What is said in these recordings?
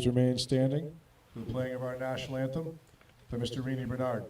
please remain standing for the playing of our national anthem by Mr. Rini Bernard.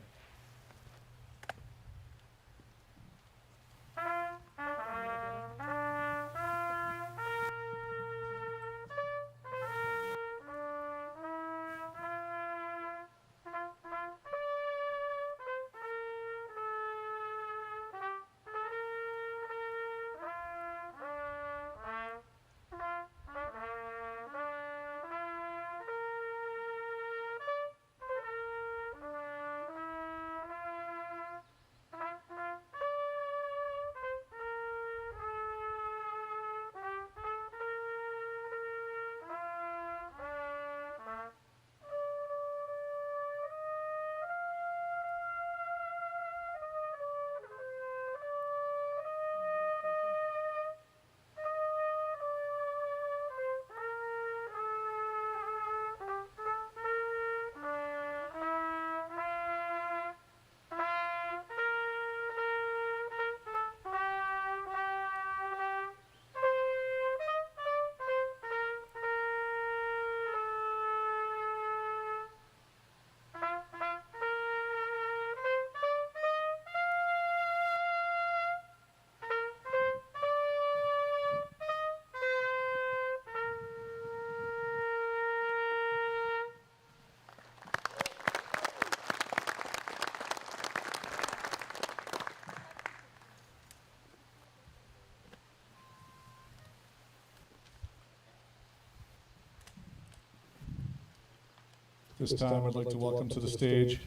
This time, I'd like to welcome to the stage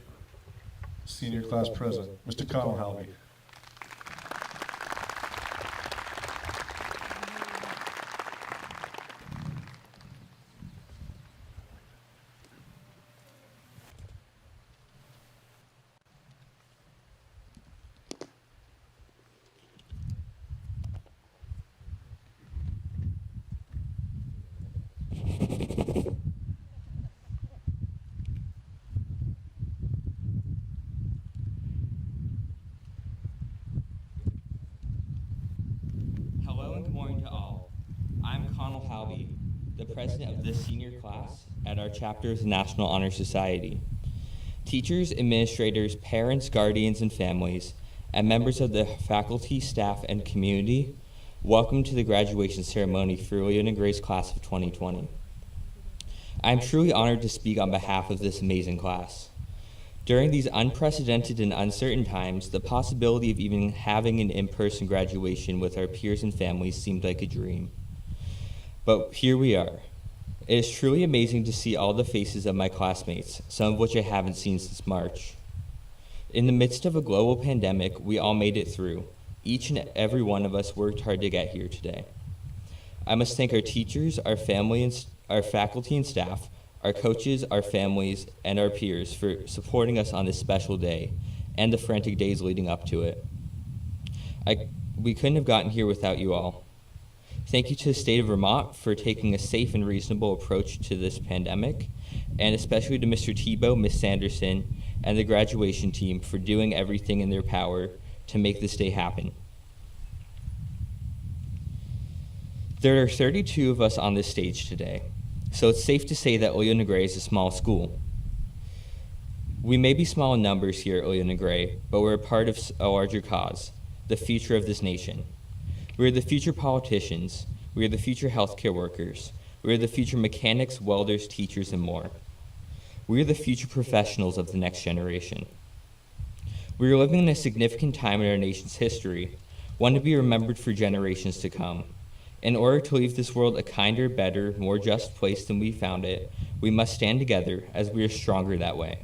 Senior Class President, Mr. Connell Halby. President of this senior class at our chapter's National Honor Society. Teachers, administrators, parents, guardians, and families, and members of the faculty, staff, and community, welcome to the graduation ceremony for Leland and Gray's class of 2020. I am truly honored to speak on behalf of this amazing class. During these unprecedented and uncertain times, the possibility of even having an in-person graduation with our peers and families seemed like a dream. But here we are. It is truly amazing to see all the faces of my classmates, some of which I haven't seen since March. In the midst of a global pandemic, we all made it through. Each and every one of us worked hard to get here today. I must thank our teachers, our faculty and staff, our coaches, our families, and our peers for supporting us on this special day and the frantic days leading up to it. We couldn't have gotten here without you all. Thank you to the state of Vermont for taking a safe and reasonable approach to this pandemic, and especially to Mr. Tebow, Ms. Sanderson, and the graduation team for doing everything in their power to make this day happen. There are 32 of us on this stage today, so it's safe to say that Leland and Gray is a small school. We may be small in numbers here at Leland and Gray, but we're a part of a larger cause, the future of this nation. We are the future politicians. We are the future healthcare workers. We are the future mechanics, welders, teachers, and more. We are the future professionals of the next generation. We are living in a significant time in our nation's history, one to be remembered for generations to come. In order to leave this world a kinder, better, more just place than we found it, we must stand together as we are stronger that way.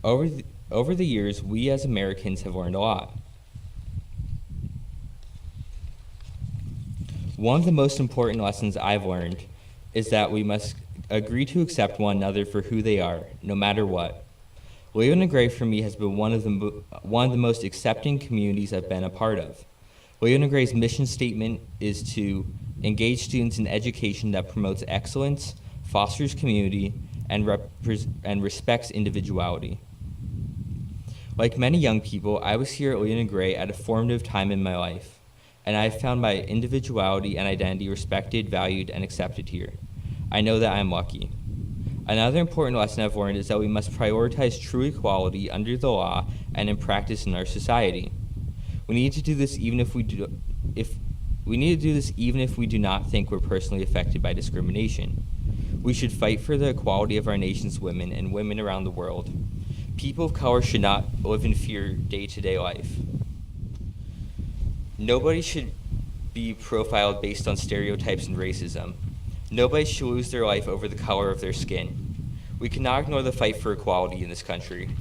Over the years, we as Americans have learned a lot. One of the most important lessons I've learned is that we must agree to accept one another for who they are, no matter what. Leland and Gray for me has been one of the most accepting communities I've been a part of. Leland and Gray's mission statement is to engage students in education that promotes excellence, fosters community, and respects individuality. Like many young people, I was here at Leland and Gray at a formative time in my life, and I have found my individuality and identity respected, valued, and accepted here. I know that I am lucky. Another important lesson I've learned is that we must prioritize true equality under the law and in practice in our society. We need to do this even if we do not think we're personally affected by discrimination. We should fight for the equality of our nation's women and women around the world. People of color should not live in fear day-to-day life. Nobody should be profiled based on stereotypes and racism. Nobody should lose their life over the color of their skin. We cannot ignore the fight for equality in this country.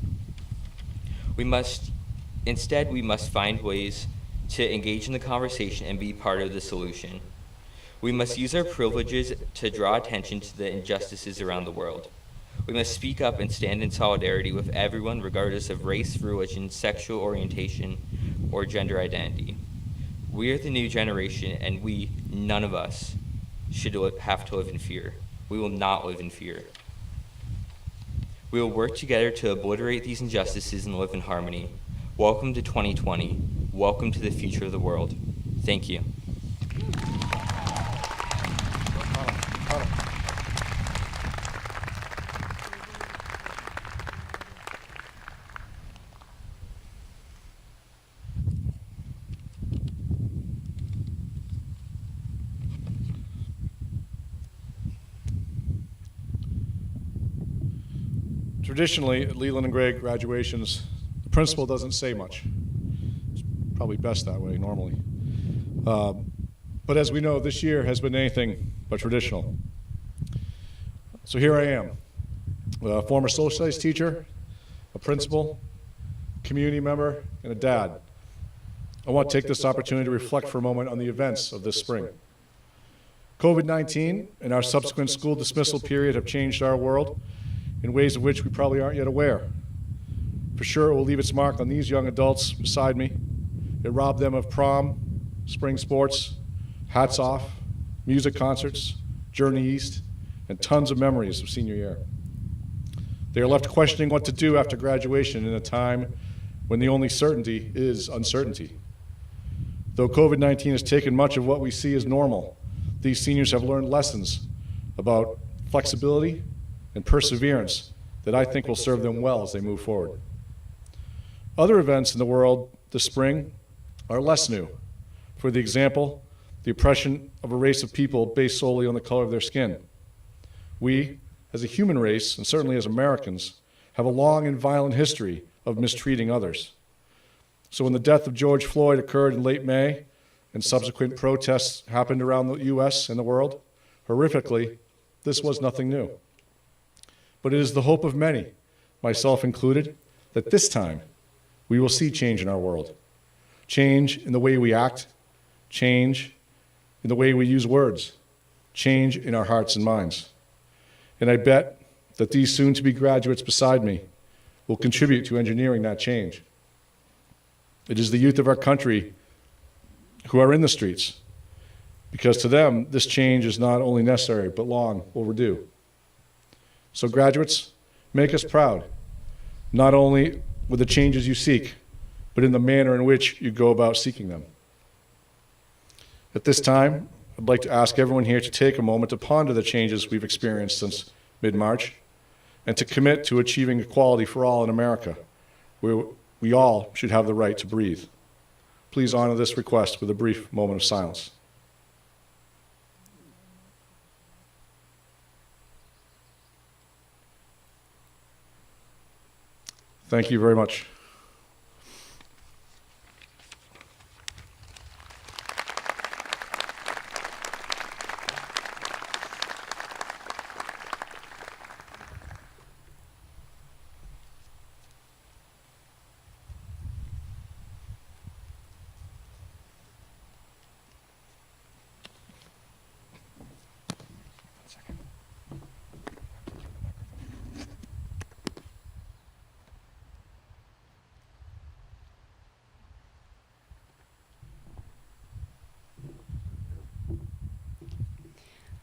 Instead, we must find ways to engage in the conversation and be part of the solution. We must use our privileges to draw attention to the injustices around the world. We must speak up and stand in solidarity with everyone regardless of race, religion, sexual orientation, or gender identity. We are the new generation, and none of us, should have to live in fear. We will not live in fear. We will work together to obliterate these injustices and live in harmony. Welcome to 2020. Welcome to the future of the world. Thank you. Traditionally, at Leland and Gray graduations, the principal doesn't say much. It's probably best that way normally. But as we know, this year has been anything but traditional. So here I am, a former social studies teacher, a principal, community member, and a dad. I want to take this opportunity to reflect for a moment on the events of this spring. COVID-19 and our subsequent school dismissal period have changed our world in ways of which we probably aren't yet aware. For sure, it will leave its mark on these young adults beside me. It robbed them of prom, spring sports, hats off, music concerts, Journey East, and tons of memories of senior year. They are left questioning what to do after graduation in a time when the only certainty is uncertainty. Though COVID-19 has taken much of what we see as normal, these seniors have learned lessons about flexibility and perseverance that I think will serve them well as they move forward. Other events in the world this spring are less new. For the example, the oppression of a race of people based solely on the color of their skin. We, as a human race, and certainly as Americans, have a long and violent history of mistreating others. So when the death of George Floyd occurred in late May, and subsequent protests happened around the US and the world, horrifically, this was nothing new. But it is the hope of many, myself included, that this time we will see change in our world. Change in the way we act, change in the way we use words, change in our hearts and minds. And I bet that these soon-to-be graduates beside me will contribute to engineering that change. It is the youth of our country who are in the streets, because to them, this change is not only necessary, but long overdue. So graduates, make us proud, not only with the changes you seek, but in the manner in which you go about seeking them. At this time, I'd like to ask everyone here to take a moment to ponder the changes we've experienced since mid-March, and to commit to achieving equality for all in America, where we all should have the right to breathe. Please honor this request with a brief moment of silence. Thank you very much.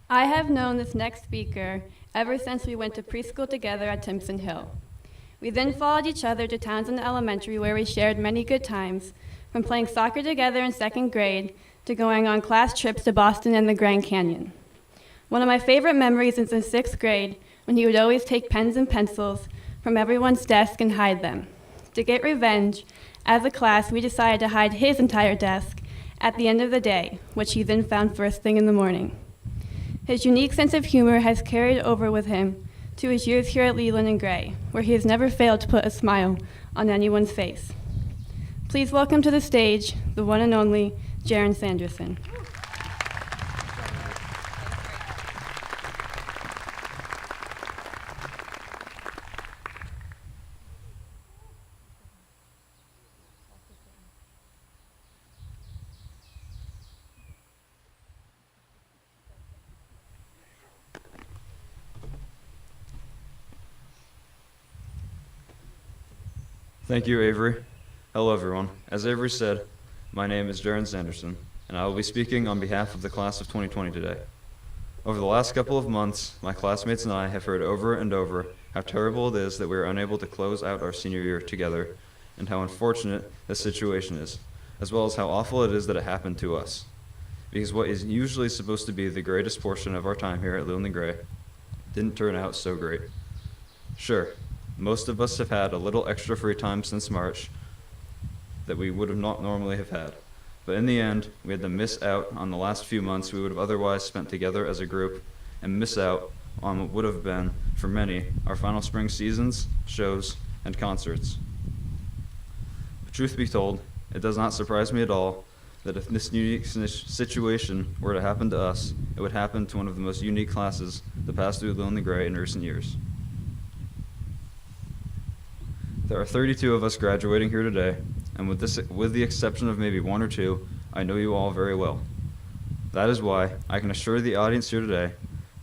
I have known this next speaker ever since we went to preschool together at Timpson Hill. We then followed each other to Townsend Elementary, where we shared many good times, from playing soccer together in second grade to going on class trips to Boston and the Grand Canyon. One of my favorite memories is in sixth grade, when he would always take pens and pencils from everyone's desk and hide them. To get revenge, as a class, we decided to hide his entire desk at the end of the day, which he then found first thing in the morning. His unique sense of humor has carried over with him to his years here at Leland and Gray, where he has never failed to put a smile on anyone's face. Please welcome to the stage the one and only Jaron Sanderson. Thank you, Avery. Hello, everyone. As Avery said, my name is Jaron Sanderson, and I will be speaking on behalf of the class of 2020 today. Over the last couple of months, my classmates and I have heard over and over how terrible it is that we are unable to close out our senior year together, and how unfortunate this situation is, as well as how awful it is that it happened to us. Because what is usually supposed to be the greatest portion of our time here at Leland and Gray didn't turn out so great. Sure, most of us have had a little extra free time since March that we would have not normally have had. But in the end, we had to miss out on the last few months we would have otherwise spent together as a group, and miss out on what would have been, for many, our final spring seasons, shows, and concerts. But truth be told, it does not surprise me at all that if this unique situation were to happen to us, it would happen to one of the most unique classes to pass through Leland and Gray in recent years. There are 32 of us graduating here today, and with the exception of maybe one or two, I know you all very well. That is why I can assure the audience here today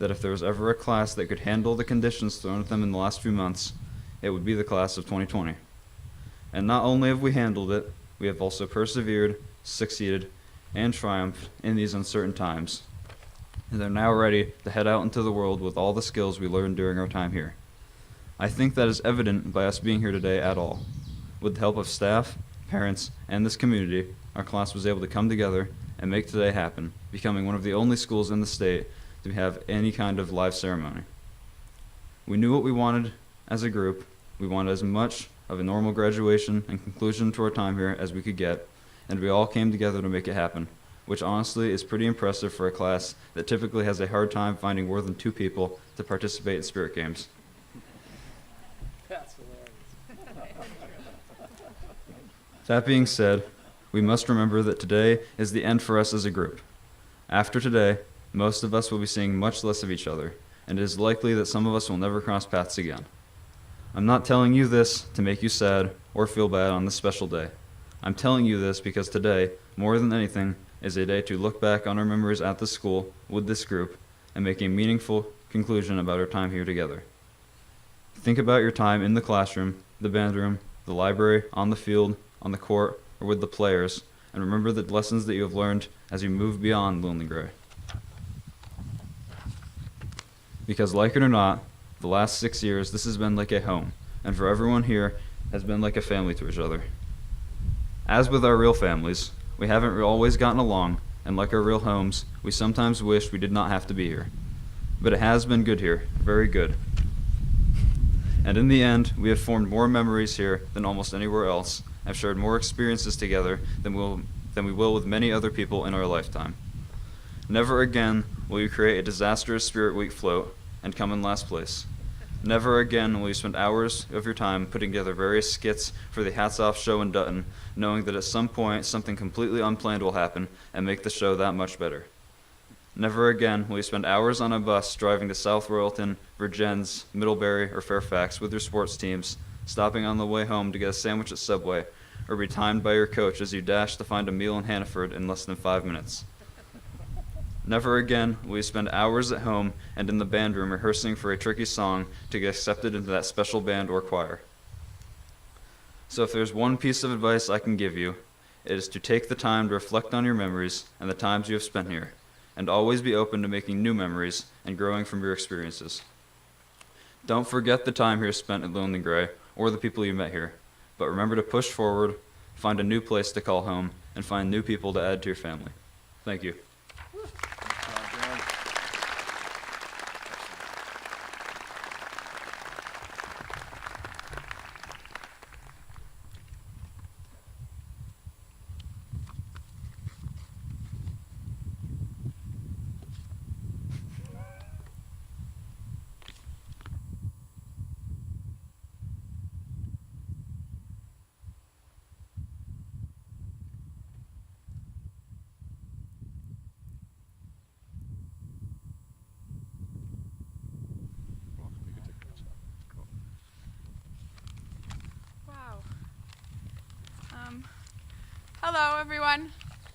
that if there was ever a class that could handle the conditions thrown at them in the last few months, it would be the class of 2020. And not only have we handled it, we have also persevered, succeeded, and triumphed in these uncertain times. And they're now ready to head out into the world with all the skills we learned during our time here. I think that is evident by us being here today at all. With the help of staff, parents, and this community, our class was able to come together and make today happen, becoming one of the only schools in the state to have any kind of live ceremony. We knew what we wanted as a group. We wanted as much of a normal graduation and conclusion to our time here as we could get, and we all came together to make it happen, which honestly is pretty impressive for a class that typically has a hard time finding more than 2 people to participate in spirit games. That's hilarious. That being said, we must remember that today is the end for us as a group. After today, most of us will be seeing much less of each other, and it is likely that some of us will never cross paths again. I'm not telling you this to make you sad or feel bad on this special day. I'm telling you this because today, more than anything, is a day to look back on our memories at the school with this group and make a meaningful conclusion about our time here together. Think about your time in the classroom, the band room, the library, on the field, on the court, or with the players, and remember the lessons that you have learned as you move beyond Leland and Gray. Because like it or not, the last 6 years, this has been like a home, and for everyone here, has been like a family to each other. As with our real families, we haven't always gotten along, and like our real homes, we sometimes wish we did not have to be here. But it has been good here, very good. And in the end, we have formed more memories here than almost anywhere else, have shared more experiences together than we will with many other people in our lifetime. Never again will you create a disastrous Spirit Week float and come in last place. Never again will you spend hours of your time putting together various skits for the Hats Off show in Dutton, knowing that at some point something completely unplanned will happen and make the show that much better. Never again will you spend hours on a bus driving to South Royalton, Virgins, Middlebury, or Fairfax with your sports teams, stopping on the way home to get a sandwich at Subway, or be timed by your coach as you dash to find a meal in Hannaford in less than 5 minutes. Never again will you spend hours at home and in the band room rehearsing for a tricky song to get accepted into that special band or choir. So if there's one piece of advice I can give you, it is to take the time to reflect on your memories and the times you have spent here, and always be open to making new memories and growing from your experiences. Don't forget the time here spent at Leland and Gray or the people you met here, but remember to push forward, find a new place to call home, and find new people to add to your family. Thank you. Thanks, John. Hello, everyone.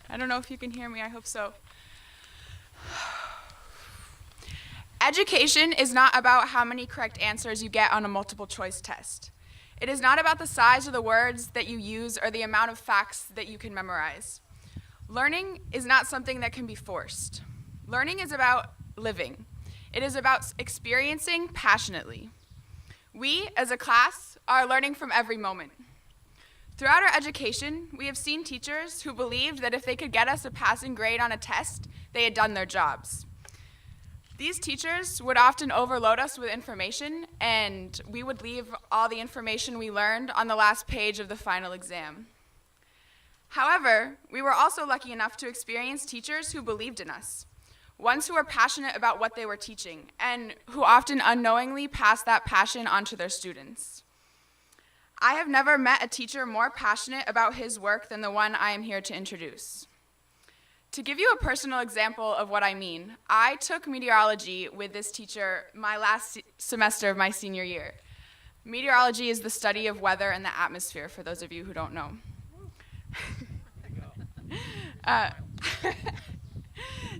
I don't know if you can hear me. I hope so. Education is not about how many correct answers you get on a multiple choice test. It is not about the size of the words that you use or the amount of facts that you can memorize. Learning is not something that can be forced. Learning is about living. It is about experiencing passionately. We, as a class, are learning from every moment. Throughout our education, we have seen teachers who believed that if they could get us a passing grade on a test, they had done their jobs. These teachers would often overload us with information, and we would leave all the information we learned on the last page of the final exam. However, we were also lucky enough to experience teachers who believed in us, ones who were passionate about what they were teaching, and who often unknowingly passed that passion on to their students. I have never met a teacher more passionate about his work than the one I am here to introduce. To give you a personal example of what I mean, I took meteorology with this teacher my last semester of my senior year. Meteorology is the study of weather and the atmosphere, for those of you who don't know.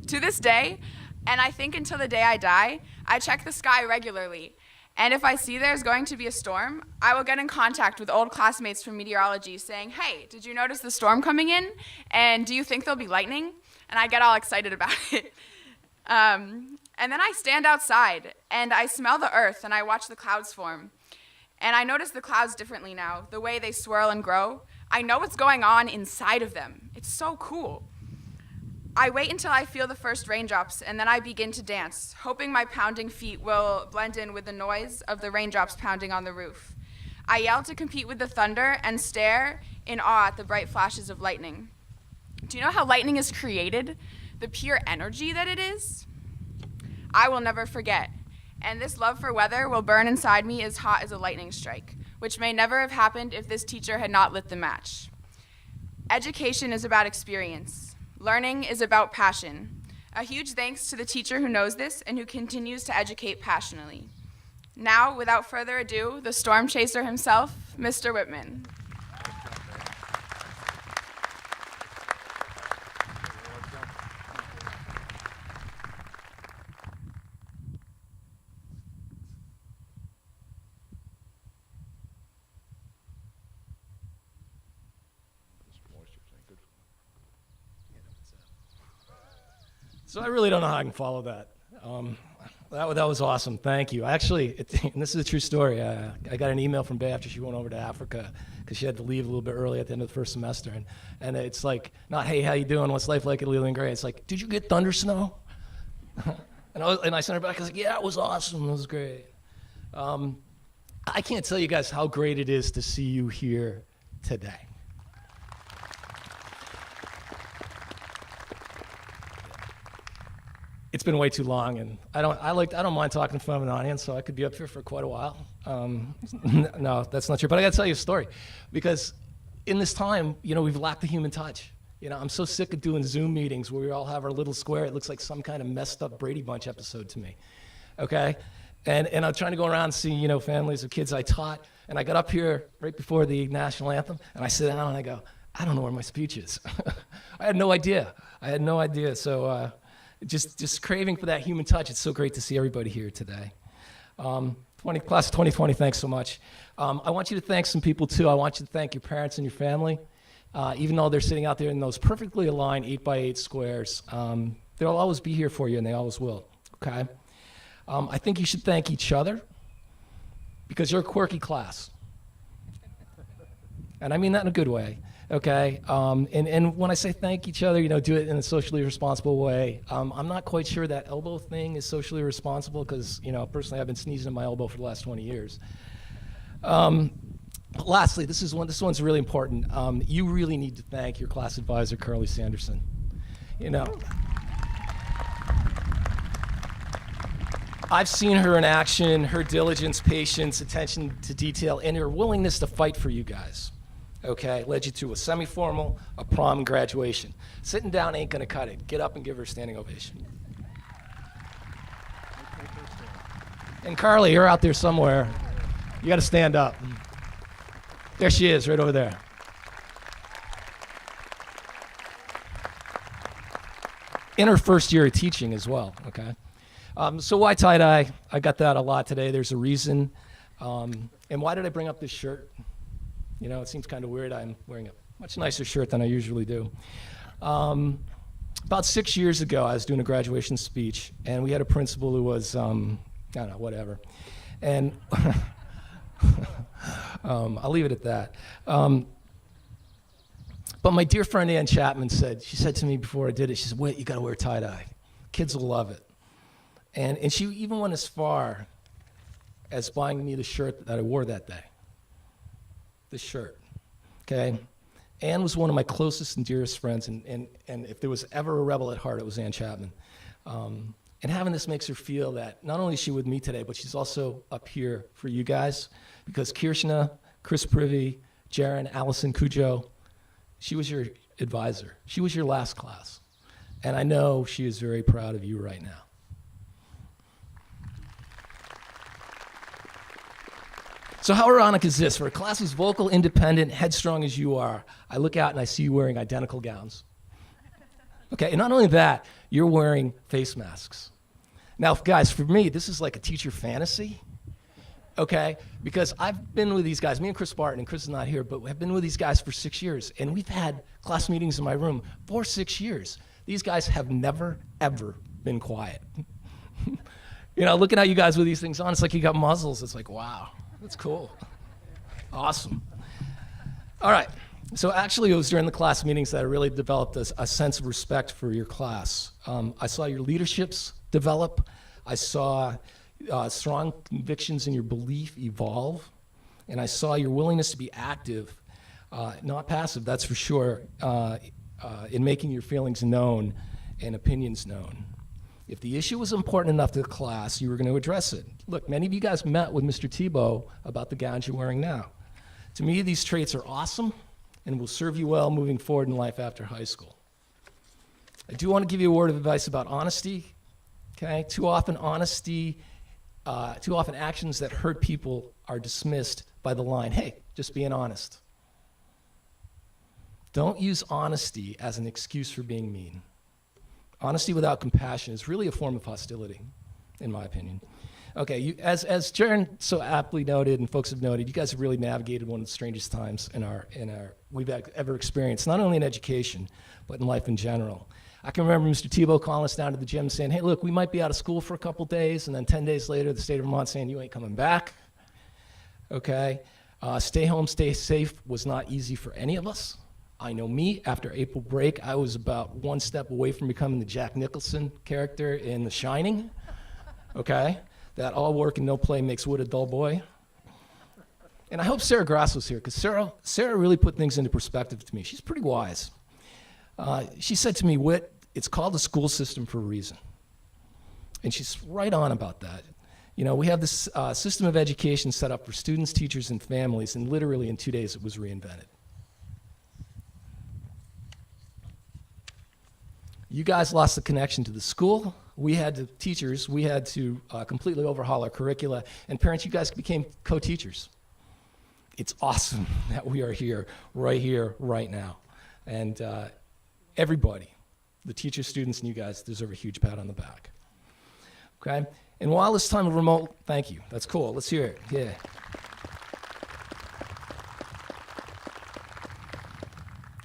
To this day, and I think until the day I die, I check the sky regularly. And if I see there's going to be a storm, I will get in contact with old classmates from meteorology saying, hey, did you notice the storm coming in? And do you think there'll be lightning? And I get all excited about it. And then I stand outside and I smell the earth and I watch the clouds form. And I notice the clouds differently now, the way they swirl and grow. I know what's going on inside of them. It's so cool. I wait until I feel the first raindrops, and then I begin to dance, hoping my pounding feet will blend in with the noise of the raindrops pounding on the roof. I yell to compete with the thunder and stare in awe at the bright flashes of lightning. Do you know how lightning is created? The pure energy that it is? I will never forget, and this love for weather will burn inside me as hot as a lightning strike, which may never have happened if this teacher had not lit the match. Education is about experience. Learning is about passion. A huge thanks to the teacher who knows this and who continues to educate passionately. Now, without further ado, the storm chaser himself, Mr. Whitman. So I really don't know how I can follow that. That was awesome. Thank you. Actually, and this is a true story. I got an email from Bay after she went over to Africa because she had to leave a little bit early at the end of the first semester. And it's like, not, hey, how you doing? What's life like at Leland Gray? It's like, did you get thunder snow? and I sent her back. I was like, yeah, it was awesome. It was great. I can't tell you guys how great it is to see you here today. It's been way too long, and I don't mind talking in front of an audience, so I could be up here for quite a while. No, that's not true. But I got to tell you a story, because in this time, we've lacked the human touch. I'm so sick of doing Zoom meetings where we all have our little square. It looks like some kind of messed up Brady Bunch episode to me. Okay, and I'm trying to go around and see families of kids I taught, and I got up here right before the national anthem, and I sit down and I go, I don't know where my speech is. I had no idea. So. Just craving for that human touch. It's so great to see everybody here today. Class of 2020, thanks so much. I want you to thank some people too. I want you to thank your parents and your family. Even though they're sitting out there in those perfectly aligned 8x8 squares, they'll always be here for you, and they always will, okay? I think you should thank each other, because you're a quirky class. And I mean that in a good way. Okay, and when I say thank each other, do it in a socially responsible way. I'm not quite sure that elbow thing is socially responsible because, personally I've been sneezing in my elbow for the last 20 years. Lastly, this one's really important. You really need to thank your class advisor, Carly Sanderson. I've seen her in action, her diligence, patience, attention to detail, and her willingness to fight for you guys. Okay, led you to a semi-formal, a prom, and graduation. Sitting down ain't gonna cut it. Get up and give her a standing ovation. And Carly, you're out there somewhere. You gotta stand up. There she is, right over there. in her first year of teaching as well, okay? So why tie-dye? I got that a lot today. There's a reason. And why did I bring up this shirt? You know, it seems kind of weird. I'm wearing a much nicer shirt than I usually do. About 6 years ago, I was doing a graduation speech, and we had a principal who was, I don't know, whatever. And I'll leave it at that. But my dear friend Ann Chapman she said to me before I did it, she said, "Wait, you gotta wear tie-dye. Kids will love it." And she even went as far as buying me the shirt that I wore that day. This shirt, okay? Ann was one of my closest and dearest friends, and if there was ever a rebel at heart, it was Ann Chapman. And having this makes her feel that not only is she with me today, but she's also up here for you guys, because Kershner, Chris Privy, Jaron, Allison Cujo, she was your advisor. She was your last class. And I know she is very proud of you right now. So how ironic is this? For a class as vocal, independent, headstrong as you are, I look out and I see you wearing identical gowns. Okay, and not only that, you're wearing face masks. Now, guys, for me, this is like a teacher fantasy, okay? Because I've been with these guys, me and Chris Barton, and Chris is not here, but I've been with these guys for 6 years, and we've had class meetings in my room for 6 years. These guys have never, ever been quiet. You know, looking at you guys with these things on, it's like you got muzzles. It's like, wow, that's cool. Awesome. All right. So actually, it was during the class meetings that I really developed a sense of respect for your class. I saw your leaderships develop. I saw strong convictions in your belief evolve. And I saw your willingness to be active, not passive, that's for sure, in making your feelings known and opinions known. If the issue was important enough to the class, you were going to address it. Look, many of you guys met with Mr. Tebow about the gowns you're wearing now. To me, these traits are awesome and will serve you well moving forward in life after high school. I do want to give you a word of advice about honesty, okay? Too often actions that hurt people are dismissed by the line, "Hey, just being honest." Don't use honesty as an excuse for being mean. Honesty without compassion is really a form of hostility, in my opinion. Okay, as Jaron so aptly noted and folks have noted, you guys have really navigated one of the strangest times we've ever experienced, not only in education, but in life in general. I can remember Mr. Tebow calling us down to the gym saying, "Hey, look, we might be out of school for a couple days," and then 10 days later, the state of Vermont saying, "You ain't coming back." Okay, stay home, stay safe was not easy for any of us. I know me, after April break, I was about one step away from becoming the Jack Nicholson character in The Shining, okay? That all work and no play makes Wood a dull boy. And I hope Sarah Grass was here, because Sarah really put things into perspective to me. She's pretty wise. She said to me, "Whit, it's called the school system for a reason." And she's right on about that. You know, we have this system of education set up for students, teachers, and families, and literally in 2 days it was reinvented. You guys lost the connection to the school. We had to completely overhaul our curricula. And parents, you guys became co-teachers. It's awesome that we are here, right now. And everybody, the teachers, students, and you guys deserve a huge pat on the back. Okay? And while this time of remote, thank you. That's cool. Let's hear it. Yeah.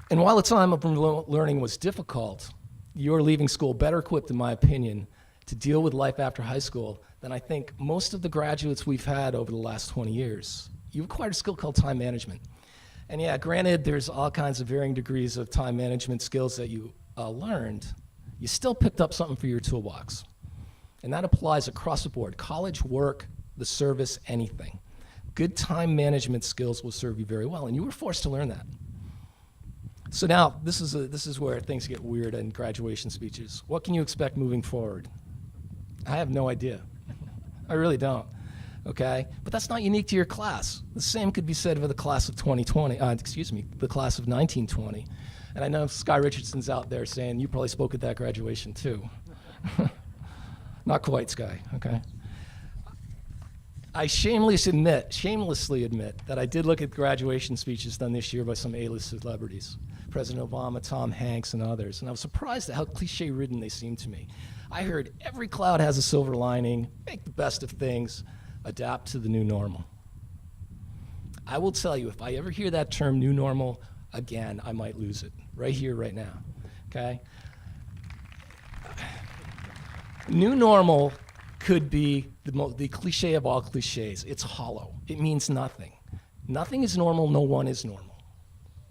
And while the time of remote learning was difficult, you're leaving school better equipped, in my opinion, to deal with life after high school than I think most of the graduates we've had over the last 20 years. You've acquired a skill called time management. And yeah, granted, there's all kinds of varying degrees of time management skills that you learned. You still picked up something for your toolbox. And that applies across the board: college, work, the service, anything. Good time management skills will serve you very well, and you were forced to learn that. So now, this is where things get weird in graduation speeches. What can you expect moving forward? I have no idea. I really don't, okay? But that's not unique to your class. The same could be said for the class of the class of 1920. And I know Sky Richardson's out there saying, you probably spoke at that graduation too. Not quite, Sky, okay? I shamelessly admit that I did look at graduation speeches done this year by some A-list celebrities. President Obama, Tom Hanks, and others, and I was surprised at how cliche-ridden they seemed to me. I heard every cloud has a silver lining, make the best of things, adapt to the new normal. I will tell you, if I ever hear that term new normal again, I might lose it, right here, right now, okay? New normal could be the cliche of all cliches. It's hollow. It means nothing. Nothing is normal, no one is normal.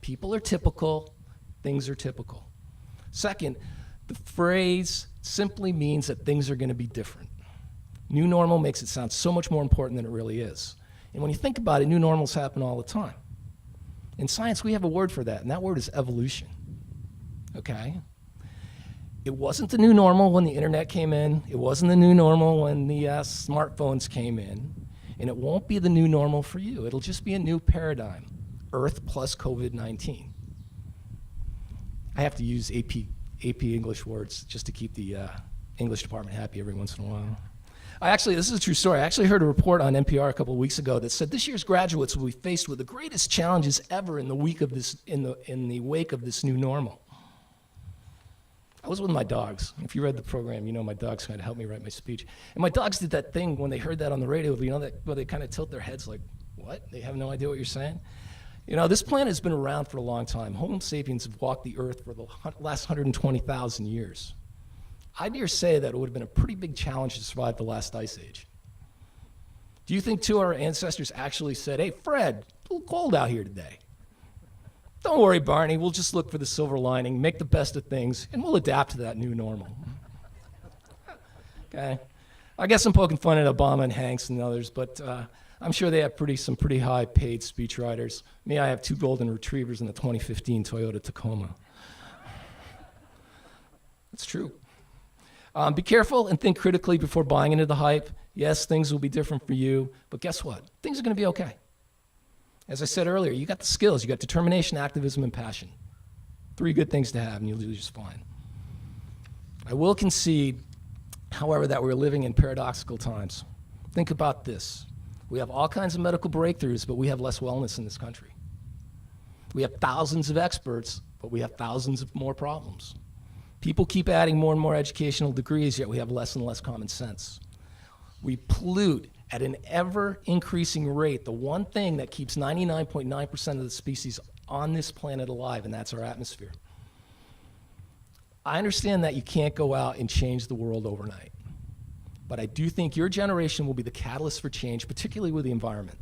People are typical, things are typical. Second, the phrase simply means that things are going to be different. New normal makes it sound so much more important than it really is. And when you think about it, new normals happen all the time. In science, we have a word for that, and that word is evolution. Okay? It wasn't the new normal when the internet came in. It wasn't the new normal when the smartphones came in. And it won't be the new normal for you. It'll just be a new paradigm. Earth plus COVID-19. I have to use AP English words just to keep the English department happy every once in a while. This is a true story. I actually heard a report on NPR a couple of weeks ago that said this year's graduates will be faced with the greatest challenges ever in the wake of this new normal. I was with my dogs. If you read the program, you know my dogs kind of helped me write my speech. And my dogs did that thing when they heard that on the radio, where they kind of tilt their heads like, what? They have no idea what you're saying? You know, this planet has been around for a long time. Homo sapiens have walked the earth for the last 120,000 years. I dare say that it would have been a pretty big challenge to survive the last ice age. Do you think two of our ancestors actually said, hey, Fred, a little cold out here today. Don't worry, Barney, we'll just look for the silver lining, make the best of things, and we'll adapt to that new normal. Okay? I guess I'm poking fun at Obama and Hanks and others, but I'm sure they have some pretty high-paid speechwriters. Me, I have 2 golden retrievers in the 2015 Toyota Tacoma. It's true. Be careful and think critically before buying into the hype. Yes, things will be different for you, but guess what? Things are going to be okay. As I said earlier, you got the skills. You got determination, activism, and passion. 3 good things to have, and you'll do just fine. I will concede, however, that we're living in paradoxical times. Think about this. We have all kinds of medical breakthroughs, but we have less wellness in this country. We have thousands of experts, but we have thousands of more problems. People keep adding more and more educational degrees, yet we have less and less common sense. We pollute at an ever-increasing rate the one thing that keeps 99.9% of the species on this planet alive, and that's our atmosphere. I understand that you can't go out and change the world overnight, but I do think your generation will be the catalyst for change, particularly with the environment.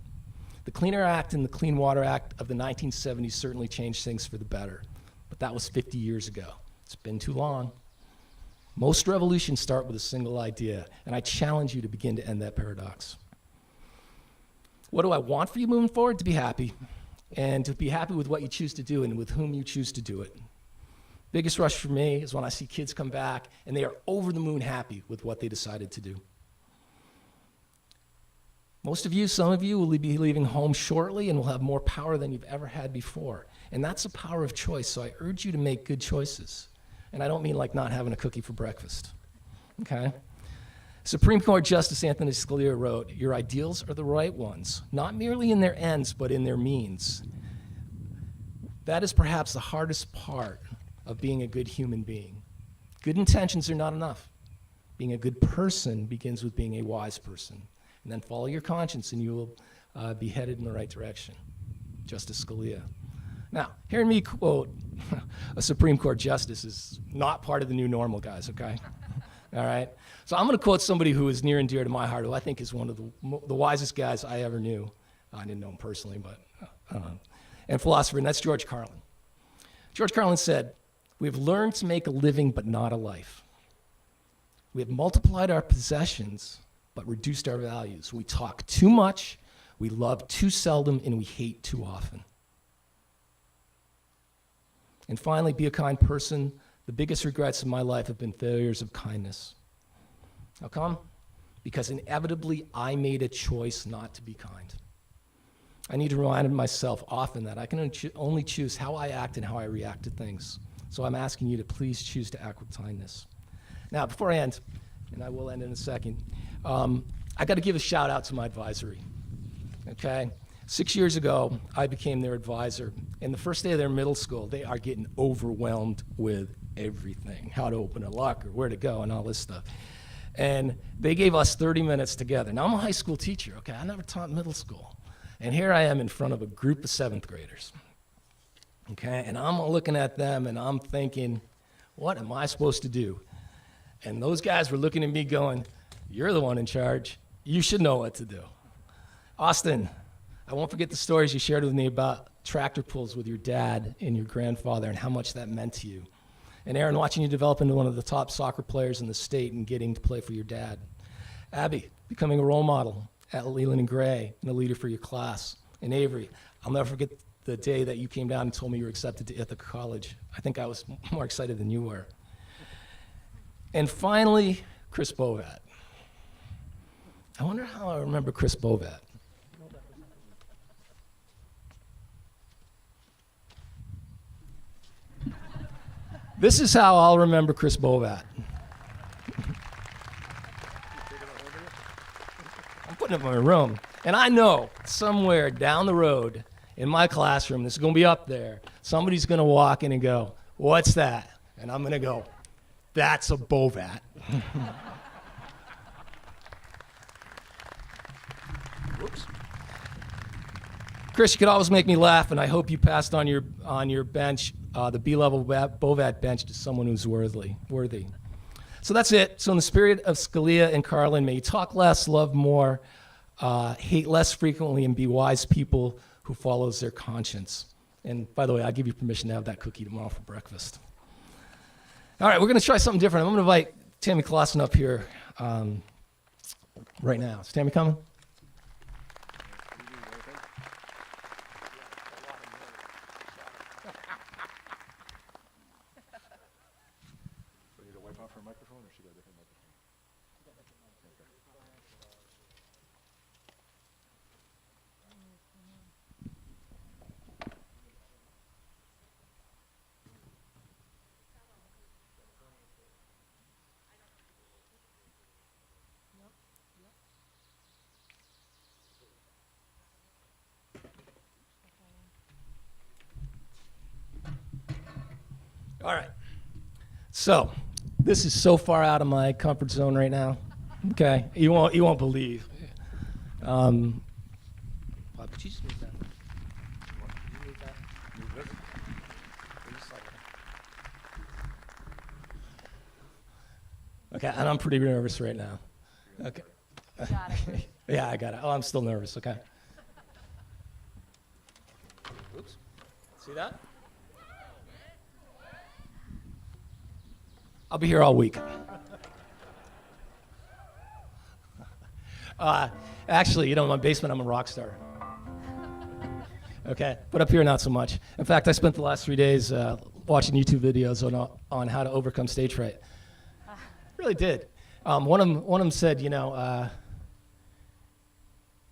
The Clean Air Act and the Clean Water Act of the 1970s certainly changed things for the better, but that was 50 years ago. It's been too long. Most revolutions start with a single idea, and I challenge you to begin to end that paradox. What do I want for you moving forward? To be happy, and to be happy with what you choose to do and with whom you choose to do it. Biggest rush for me is when I see kids come back and they are over the moon happy with what they decided to do. Most of you, some of you, will be leaving home shortly and will have more power than you've ever had before. And that's the power of choice, so I urge you to make good choices. And I don't mean like not having a cookie for breakfast, okay? Supreme Court Justice Anthony Scalia wrote, your ideals are the right ones, not merely in their ends, but in their means. That is perhaps the hardest part of being a good human being. Good intentions are not enough. Being a good person begins with being a wise person. And then follow your conscience and you will be headed in the right direction. Justice Scalia. Now, hearing me quote a Supreme Court justice is not part of the new normal, guys, okay? All right? So I'm going to quote somebody who is near and dear to my heart, who I think is one of the wisest guys I ever knew. I didn't know him personally, but and philosopher, and that's George Carlin. George Carlin said, we have learned to make a living but not a life. We have multiplied our possessions but reduced our values. We talk too much, we love too seldom, and we hate too often. And finally, be a kind person. The biggest regrets in my life have been failures of kindness. How come? Because inevitably, I made a choice not to be kind. I need to remind myself often that I can only choose how I act and how I react to things. So I'm asking you to please choose to act with kindness. Now, before I end, and I will end in a second, I got to give a shout out to my advisory, okay? 6 years ago, I became their advisor. And the first day of their middle school, they are getting overwhelmed with everything, how to open a locker, where to go, and all this stuff. And they gave us 30 minutes together. Now, I'm a high school teacher, okay? I never taught middle school. And here I am in front of a group of 7th graders, okay? And I'm looking at them, and I'm thinking, what am I supposed to do? And those guys were looking at me going, you're the one in charge. You should know what to do. Austin, I won't forget the stories you shared with me about tractor pulls with your dad and your grandfather and how much that meant to you. And Aaron, watching you develop into one of the top soccer players in the state and getting to play for your dad. Abby, becoming a role model at Leland and Gray and a leader for your class. And Avery, I'll never forget the day that you came down and told me you were accepted to Ithaca College. I think I was more excited than you were. And finally, Chris Bovat. I wonder how I remember Chris Bovat. This is how I'll remember Chris Bovat. I'm putting it in my room. And I know somewhere down the road in my classroom, this is going to be up there, somebody's going to walk in and go, what's that? And I'm going to go, that's a Bovat. Whoops. Chris, you could always make me laugh, and I hope you passed on your bench, the B-level Bovat bench, to someone who's worthy. So that's it. So in the spirit of Scalia and Carlin, may you talk less, love more, hate less frequently, and be wise people who follows their conscience. And by the way, I give you permission to have that cookie tomorrow for breakfast. All right, we're going to try something different. I'm going to invite Tammy Clausen up here right now. Is Tammy coming? All right. So, this is so far out of my comfort zone right now. Okay, you won't believe. Bob, could you just move that? Could you move that? Move it. Okay, and I'm pretty nervous right now. Okay. Got it. Yeah, I got it. Oh, I'm still nervous. Okay. Oops. See that? I'll be here all week. Actually, in my basement, I'm a rock star. Okay, but up here, not so much. In fact, I spent the last 3 days watching YouTube videos on how to overcome stage fright. Really did. One of them said,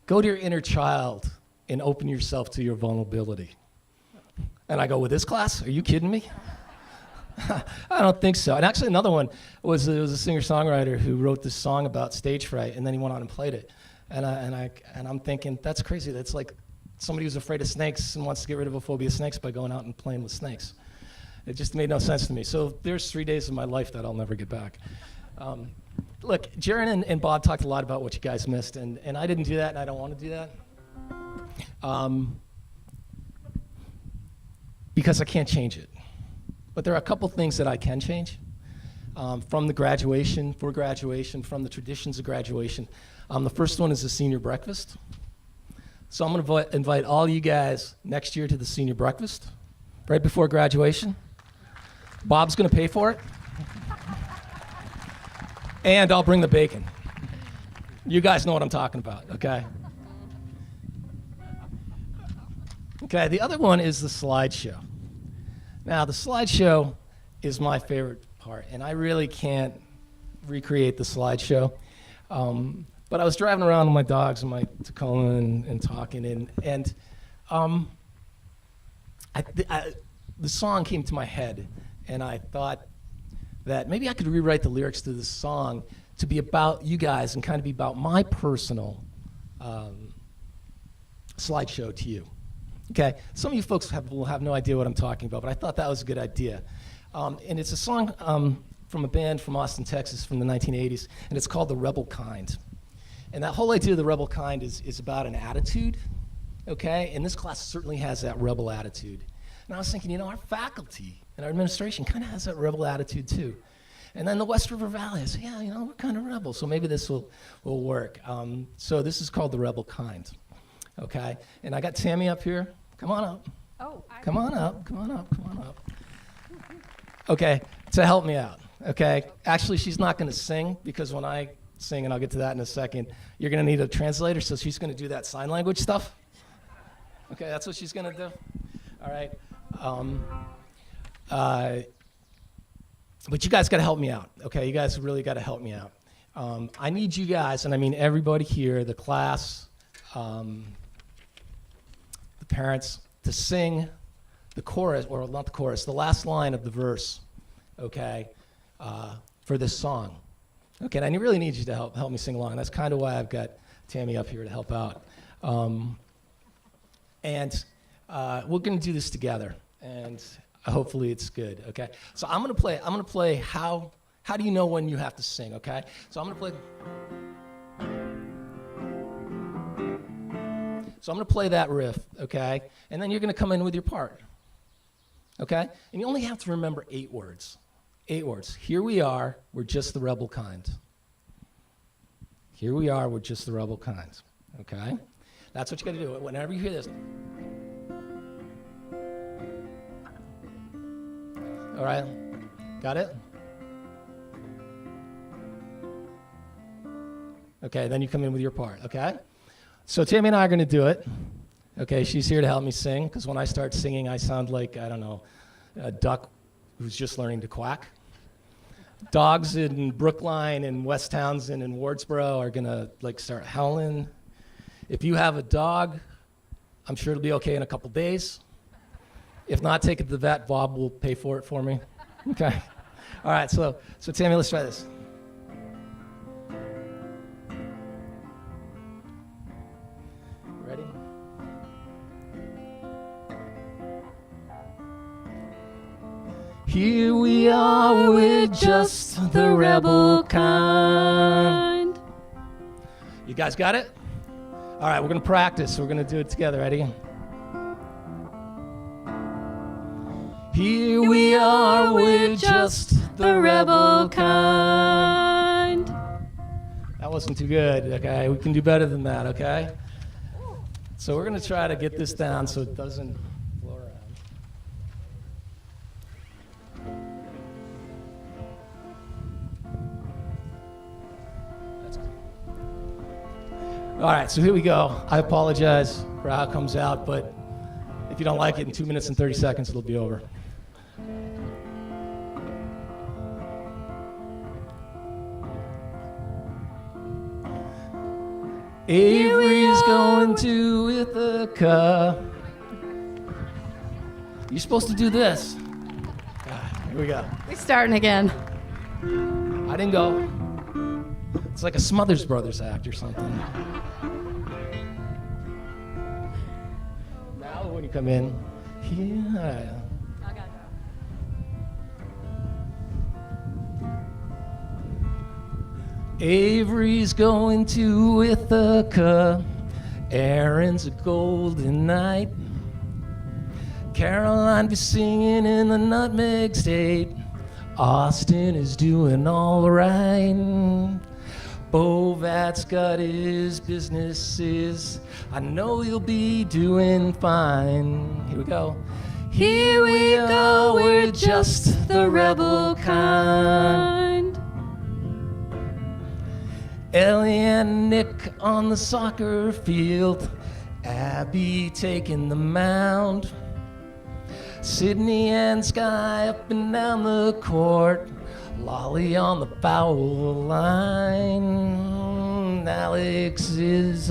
go to your inner child and open yourself to your vulnerability. And I go, with this class? Are you kidding me? I don't think so. And actually, another one was a singer-songwriter who wrote this song about stage fright, and then he went on and played it. And I'm thinking, that's crazy. That's like somebody who's afraid of snakes and wants to get rid of a phobia of snakes by going out and playing with snakes. It just made no sense to me. So there's 3 days of my life that I'll never get back. Look, Jaron and Bob talked a lot about what you guys missed, and I didn't do that, and I don't want to do that. Because I can't change it. But there are a couple things that I can change from the graduation, from the traditions of graduation. The first one is the senior breakfast. So I'm going to invite all you guys next year to the senior breakfast, right before graduation. Bob's going to pay for it. And I'll bring the bacon. You guys know what I'm talking about, okay? Okay, the other one is the slideshow. Now, the slideshow is my favorite part, and I really can't recreate the slideshow. But I was driving around with my dogs and my Tacoma and talking, and the song came to my head, and I thought that maybe I could rewrite the lyrics to this song to be about you guys and kind of be about my personal slideshow to you. Okay, some of you folks will have no idea what I'm talking about, but I thought that was a good idea. And it's a song from a band from Austin, Texas from the 1980s, and it's called The Rebel Kind. And that whole idea of the rebel kind is about an attitude, okay? And this class certainly has that rebel attitude. And I was thinking, our faculty and our administration kind of has that rebel attitude too. And then the West River Valley, I said, yeah, we're kind of rebel, so maybe this will work. So this is called The Rebel Kind, okay? And I got Tammy up here. Come on up. Oh, Come on up. Okay, to help me out, okay? Actually, she's not going to sing because when I sing, and I'll get to that in a second, you're going to need a translator, so she's going to do that sign language stuff. Okay, that's what she's going to do. All right. But you guys got to help me out, okay? You guys really got to help me out. I need you guys, and I mean everybody here, the class, the parents, to sing the chorus, or not the chorus, the last line of the verse, okay, for this song. Okay, and I really need you to help me sing along. That's kind of why I've got Tammy up here to help out. And we're going to do this together, and hopefully it's good. Okay, so I'm going to play. How do you know when you have to sing? Okay, so I'm going to play that riff. Okay, and then you're going to come in with your part. Okay, and you only have to remember 8 words. 8 words. Here we are, we're just the rebel kind. Here we are, we're just the rebel kind. Okay? That's what you gotta do. Whenever you hear this. All right? Got it? Okay, then you come in with your part, okay? So Tammy and I are gonna do it. Okay, she's here to help me sing, because when I start singing, I sound like, I don't know, a duck who's just learning to quack. Dogs in Brookline and West Townsend and Wardsboro are gonna start howling. If you have a dog, I'm sure it'll be okay in a couple days. If not, take it to the vet. Bob will pay for it for me. Okay. All right. So Tammy, let's try this. Ready? Here we are, we're just the rebel kind. You guys got it? All right, we're going to practice. We're going to do it together. Ready? Here we are, we're just the rebel kind. That wasn't too good, okay? We can do better than that, okay? So we're going to try to get this down so it doesn't blow around. All right, so here we go. I apologize for how it comes out, but if you don't like it, in 2 minutes and 30 seconds, it'll be over. Avery's going to Ithaca. You're supposed to do this. Here we go. We're starting again. I didn't go. It's like a Smothers Brothers act or something. Now when you come in, here. Avery's going to Ithaca. Aaron's a golden knight. Caroline be singing in the Nutmeg State. Austin is doing all right. Bovat's got his businesses. I know he'll be doing fine. Here we go. Here we go, we're just the rebel kind. Ellie and Nick on the soccer field. Abby taking the mound. Sydney and Sky up and down the court. Lolly on the foul line. Alex is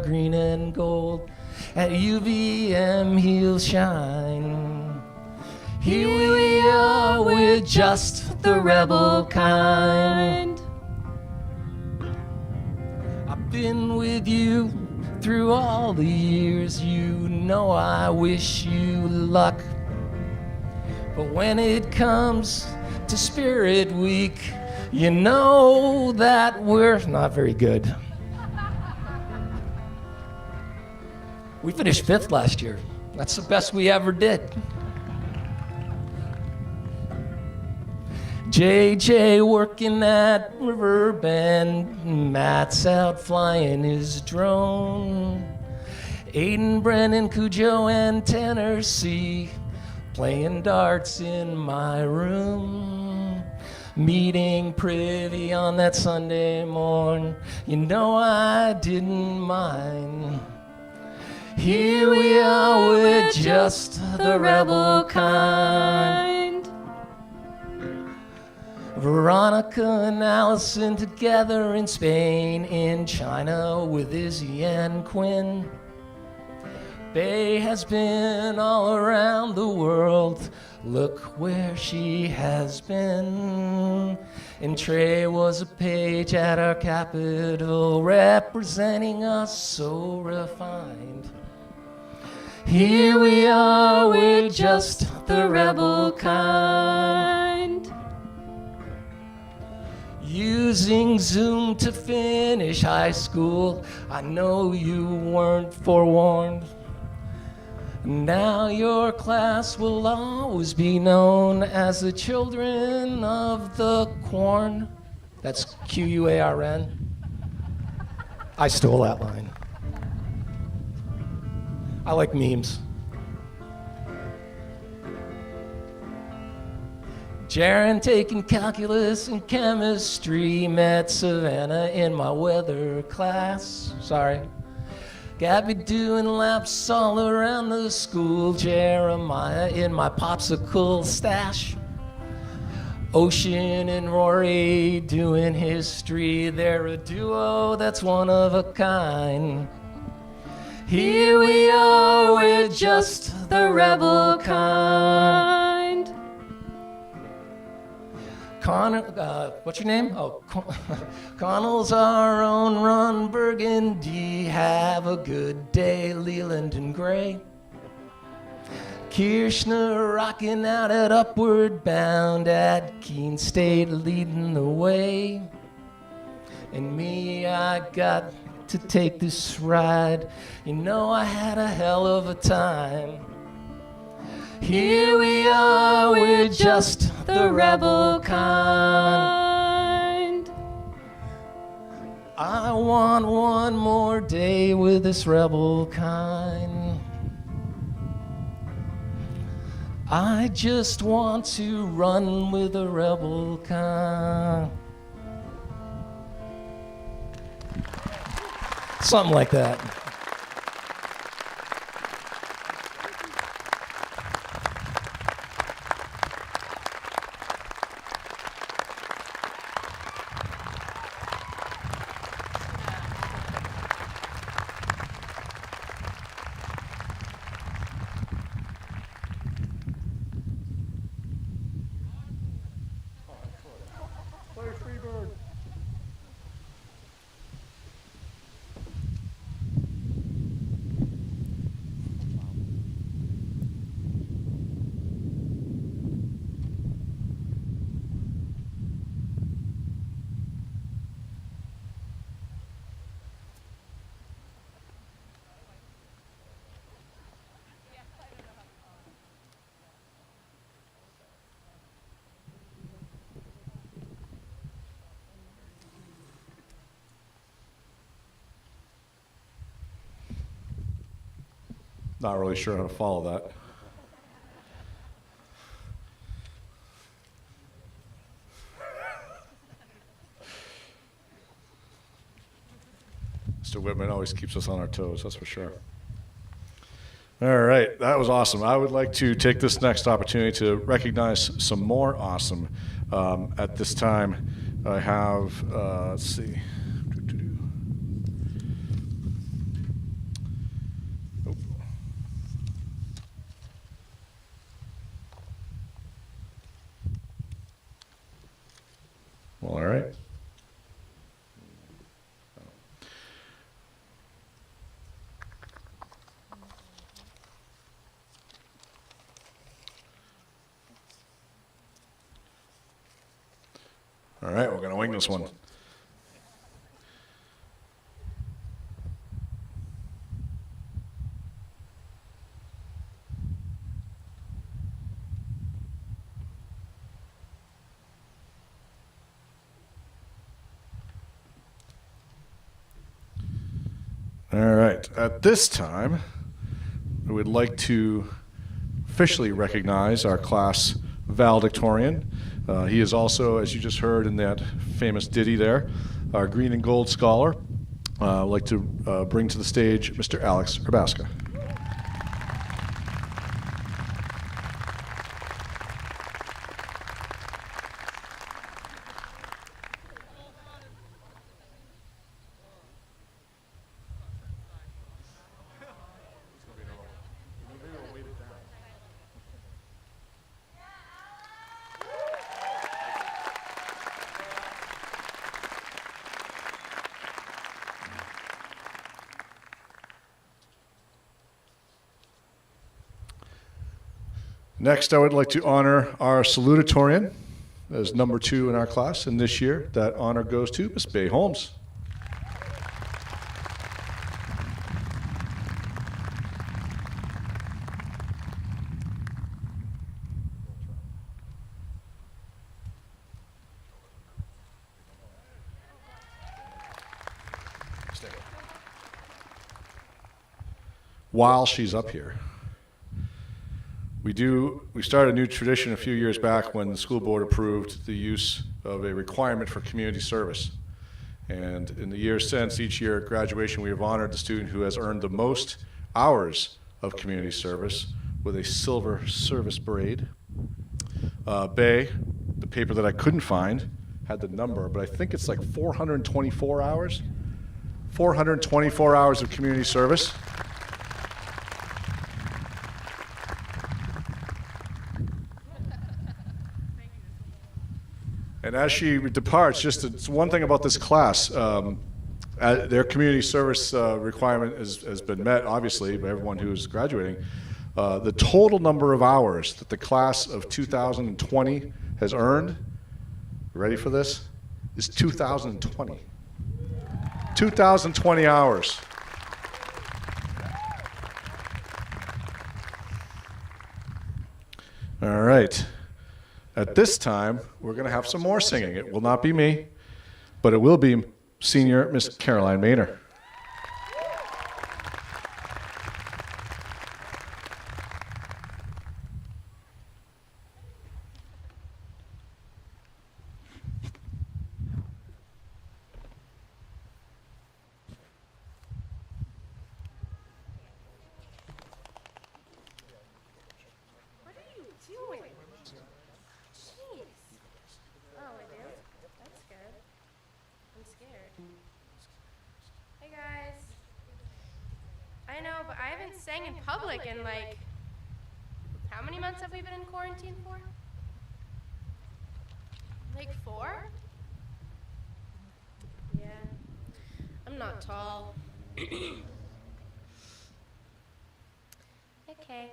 green and gold. At UVM he'll shine. Here we are, we're just the rebel kind. I've been with you through all the years, you know I wish you luck. But when it comes to Spirit Week, you know that we're not very good. We finished 5th last year. That's the best we ever did. JJ working at Riverbend, Matt's out flying his drone. Aiden, Brennan, Cujo, and Tanner C playing darts in my room. Meeting Privy on that Sunday morn, you know I didn't mind. Here we are, we're just the rebel kind. Veronica and Allison together in Spain, in China with Izzy and Quinn. Bay has been all around the world, look where she has been. And Trey was a page at our Capitol, representing us so refined. Here we are, we're just the rebel kind. Using Zoom to finish high school, I know you weren't forewarned. Now your class will always be known as the children of the corn. That's Q-U-A-R-N. I stole that line. I like memes. Jaron taking calculus and chemistry, met Savannah in my weather class. Sorry. Gabby doing laps all around the school, Jeremiah in my popsicle stash. Ocean and Rory doing history, they're a duo that's one of a kind. Here we are, we're just the rebel kind. Connor, what's your name? Oh, Connell's our own Ron Burgundy. Have a good day, Leland and Gray. Kershner rocking out at Upward Bound, at Keene State leading the way. And me, I got to take this ride. You know I had a hell of a time. Here we are, we're just the rebel kind. I want one more day with this rebel kind. I just want to run with the rebel kind. Something like that. Not really sure how to follow that. Mr. Whitman always keeps us on our toes, that's for sure. All right, that was awesome. I would like to take this next opportunity to recognize some more awesome. At this time, I have, let's see. Well, all right. All right, we're going to wing this one. All right, at this time, we would like to officially recognize our class valedictorian. He is also, as you just heard in that famous ditty there, our green and gold scholar. I'd like to bring to the stage Mr. Alex Rabaska. Next, I would like to honor our salutatorian as number 2 in our class, and this year that honor goes to Miss Bay Holmes. While she's up here, we started a new tradition a few years back when the school board approved the use of a requirement for community service. And in the years since, each year at graduation, we have honored the student who has earned the most hours of community service with a silver service braid. Bay, the paper that I couldn't find, had the number, but I think it's like 424 hours. 424 hours of community service. And as she departs, just one thing about this class, their community service requirement has been met, obviously, by everyone who's graduating. The total number of hours that the class of 2020 has earned, ready for this, is 2,020. 2,020 hours. All right. At this time, we're going to have some more singing. It will not be me, but it will be senior Miss Caroline Manor. Sang in public in like, how many months have we been in quarantine for? Like 4? Yeah, I'm not tall. Okay.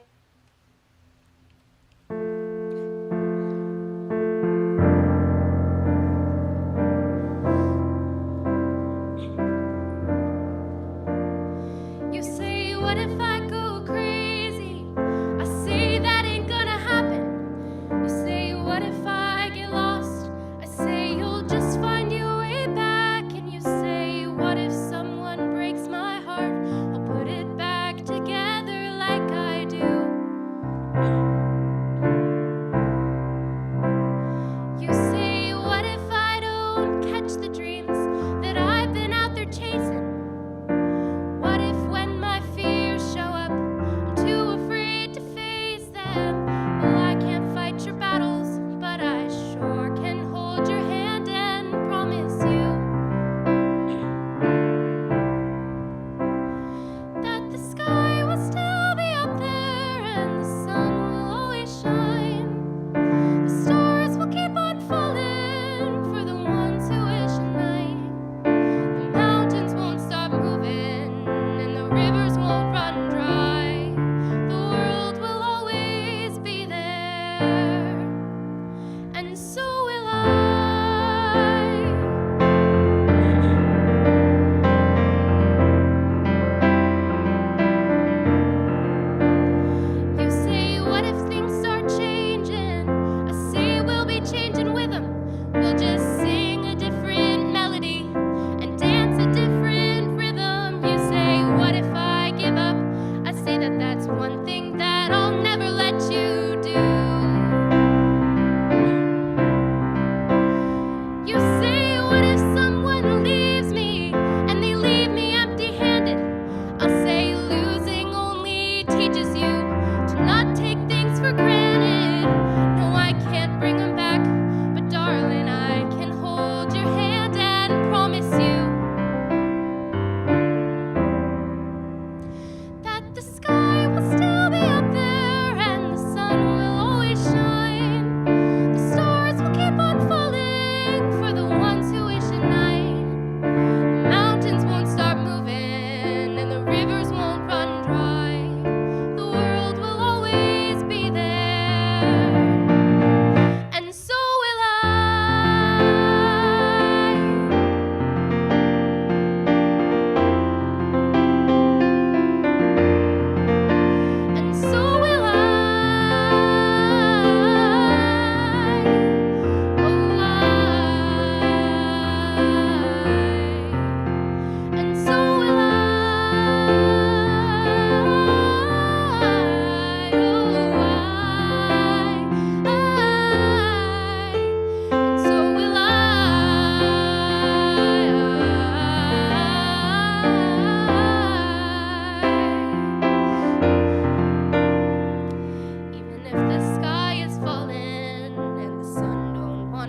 You say, what if I go crazy? I say that ain't gonna happen. You say, what if I get lost? I say, you'll just find your way back. And you say, what if someone breaks my heart? I'll put it back together like I do.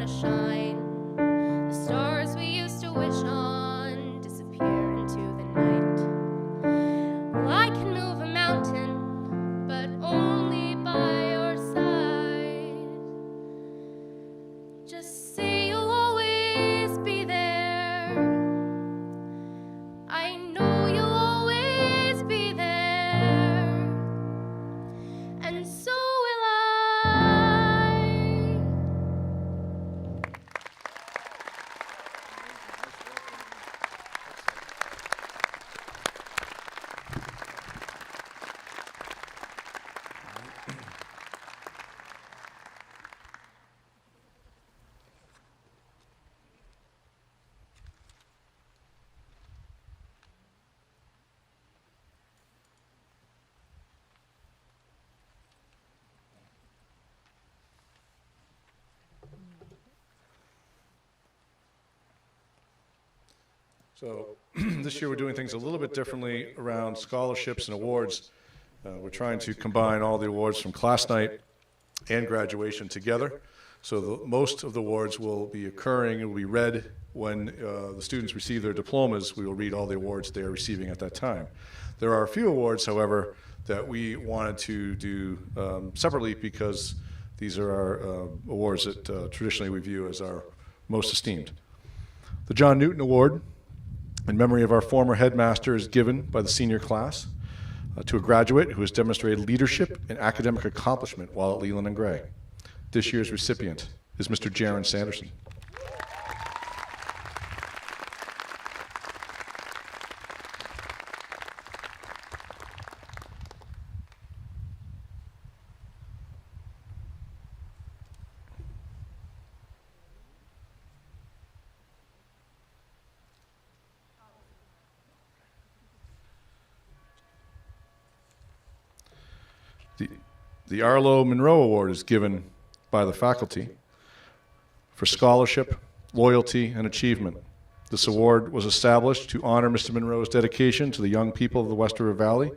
shine. The stars we used to wish on disappear into the night. Well, I can move a mountain, but only by your side. Just say you'll always be there. I know you'll always be there. And so will I. So this year we're doing things a little bit differently around scholarships and awards. We're trying to combine all the awards from class night and graduation together. So most of the awards will be occurring, it will be read when the students receive their diplomas. We will read all the awards they are receiving at that time. There are a few awards, however, that we wanted to do separately because these are our awards that traditionally we view as our most esteemed. The John Newton Award, in memory of our former headmaster, is given by the senior class to a graduate who has demonstrated leadership and academic accomplishment while at Leland and Gray. This year's recipient is Mr. Jaron Sanderson. The Arlo Monroe Award is given by the faculty for scholarship, loyalty, and achievement. This award was established to honor Mr. Monroe's dedication to the young people of the West River Valley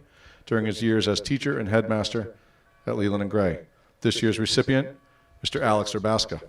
during his years as teacher and headmaster at Leland and Gray. This year's recipient, Mr. Alex Urbaska.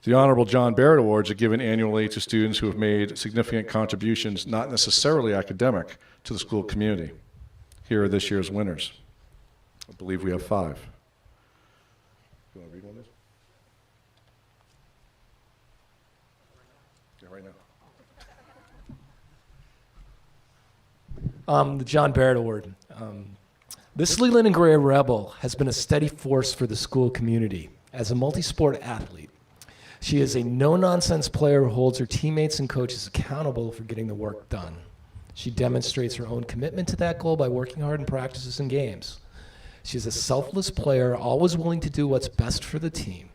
The Honorable John Barrett Awards are given annually to students who have made significant contributions, not necessarily academic, to the school community. Here are this year's winners. I believe we have 5. You want to read one of these? Yeah, right now. The John Barrett Award. This Leland and Gray Rebel has been a steady force for the school community. As a multi-sport athlete, she is a no-nonsense player who holds her teammates and coaches accountable for getting the work done. She demonstrates her own commitment to that goal by working hard in practices and games. She's a selfless player, always willing to do what's best for the team.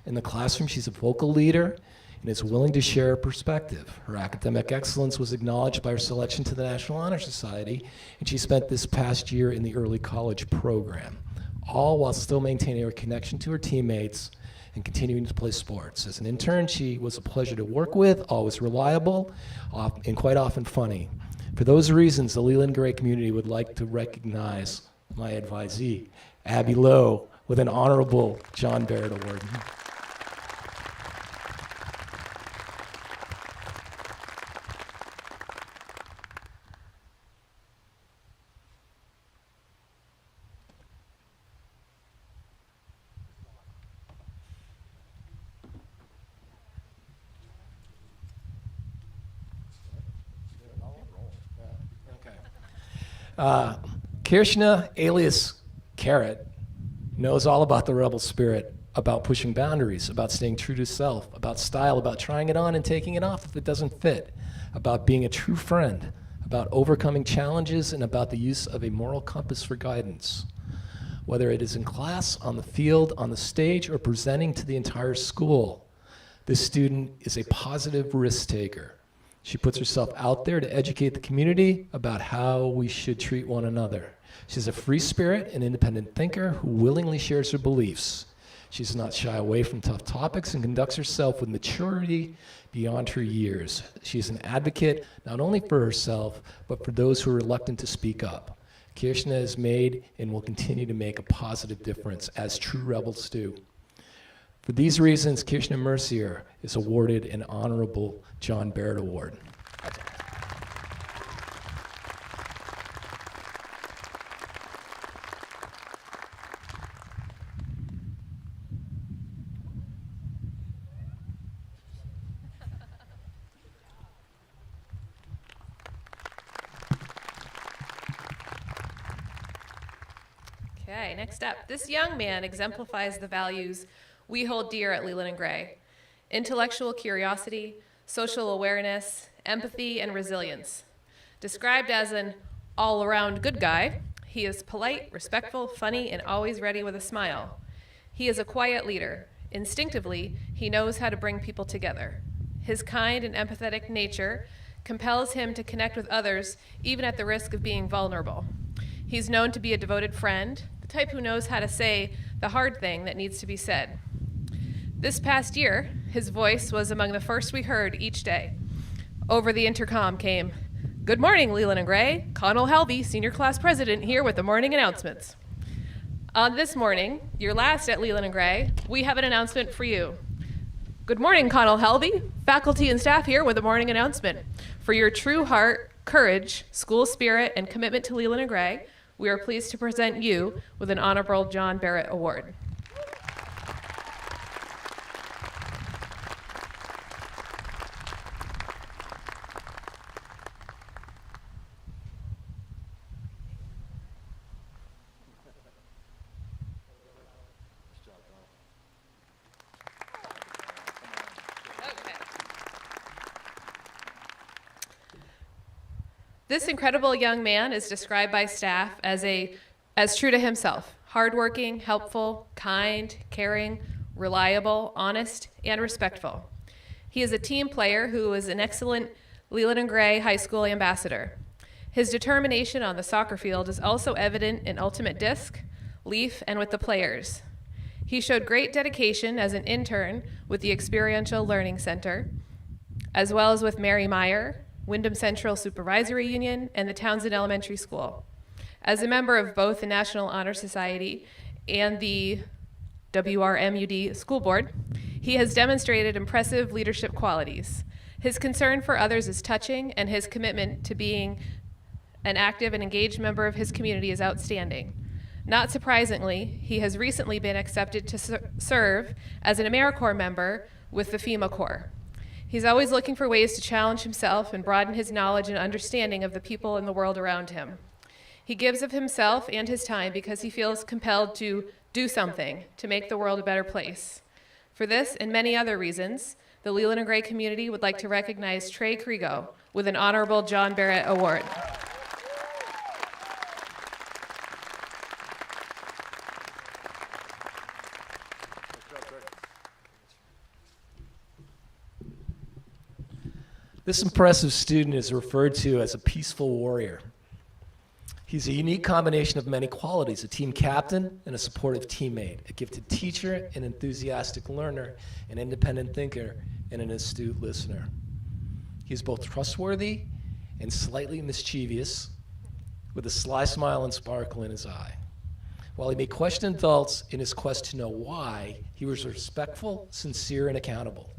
In the classroom, she's a vocal leader and is willing to share her perspective. Her academic excellence was acknowledged by her selection to the National Honor Society, and she spent this past year in the early college program, all while still maintaining her connection to her teammates and continuing to play sports. As an intern, she was a pleasure to work with, always reliable, and quite often funny. For those reasons, the Leland Gray community would like to recognize my advisee, Abby Lowe, with an honorable John Barrett Award. Kershner, alias Carrot, knows all about the rebel spirit about pushing boundaries, about staying true to self, about style, about trying it on and taking it off if it doesn't fit, about being a true friend, about overcoming challenges, and about the use of a moral compass for guidance. Whether it is in class, on the field, on the stage, or presenting to the entire school, this student is a positive risk taker. She puts herself out there to educate the community about how we should treat one another. She's a free spirit, an independent thinker who willingly shares her beliefs. She does not shy away from tough topics and conducts herself with maturity beyond her years. She is an advocate not only for herself, but for those who are reluctant to speak up. Kershner has made and will continue to make a positive difference, as true rebels do. For these reasons, Kershner Merci is awarded an Honorable John Barrett Award. Okay, next up. This young man exemplifies the values we hold dear at Leland and Gray: intellectual curiosity, social awareness, empathy, and resilience. Described as an all-around good guy, he is polite, respectful, funny, and always ready with a smile. He is a quiet leader. Instinctively, he knows how to bring people together. His kind and empathetic nature compels him to connect with others, even at the risk of being vulnerable. He's known to be a devoted friend, the type who knows how to say the hard thing that needs to be said. This past year, his voice was among the first we heard each day. Over the intercom came, "Good morning, Leland and Gray. Connell Helvey, senior class president, here with the morning announcements." On this morning, your last at Leland and Gray, we have an announcement for you. Good morning, Connell Helvey. Faculty and staff here with a morning announcement. For your true heart, courage, school spirit, and commitment to Leland and Gray, we are pleased to present you with an Honorable John Barrett Award. This incredible young man is described by staff as true to himself: hardworking, helpful, kind, caring, reliable, honest, and respectful. He is a team player who is an excellent Leland and Gray High School ambassador. His determination on the soccer field is also evident in ultimate disc, leaf, and with the players. He showed great dedication as an intern with the Experiential Learning Center, as well as with Mary Meyer, Wyndham Central Supervisory Union, and the Townsend Elementary School. As a member of both the National Honor Society and the WRMUD School Board, he has demonstrated impressive leadership qualities. His concern for others is touching, and his commitment to being an active and engaged member of his community is outstanding. Not surprisingly, he has recently been accepted to serve as an AmeriCorps member with the FEMA Corps. He's always looking for ways to challenge himself and broaden his knowledge and understanding of the people in the world around him. He gives of himself and his time because he feels compelled to do something to make the world a better place. For this and many other reasons, the Leland and Gray community would like to recognize Trey Krigo with an Honorable John Barrett Award. This impressive student is referred to as a peaceful warrior. He's a unique combination of many qualities: a team captain and a supportive teammate, a gifted teacher, an enthusiastic learner, an independent thinker, and an astute listener. He's both trustworthy and slightly mischievous, with a sly smile and sparkle in his eye. While he may question adults in his quest to know why, he was respectful, sincere, and accountable.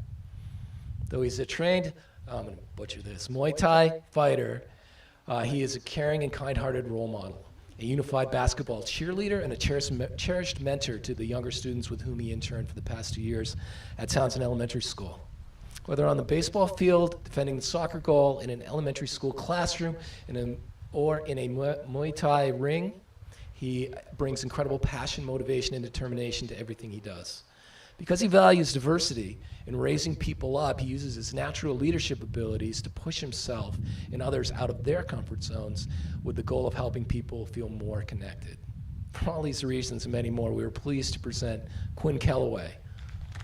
Though he's a trained, I'm going to butcher this, Muay Thai fighter, he is a caring and kind-hearted role model, a unified basketball cheerleader, and a cherished mentor to the younger students with whom he interned for the past 2 years at Townsend Elementary School. Whether on the baseball field, defending the soccer goal, in an elementary school classroom, or in a Muay Thai ring, he brings incredible passion, motivation, and determination to everything he does. Because he values diversity and raising people up, he uses his natural leadership abilities to push himself and others out of their comfort zones with the goal of helping people feel more connected. For all these reasons and many more, we are pleased to present Quinn Kellaway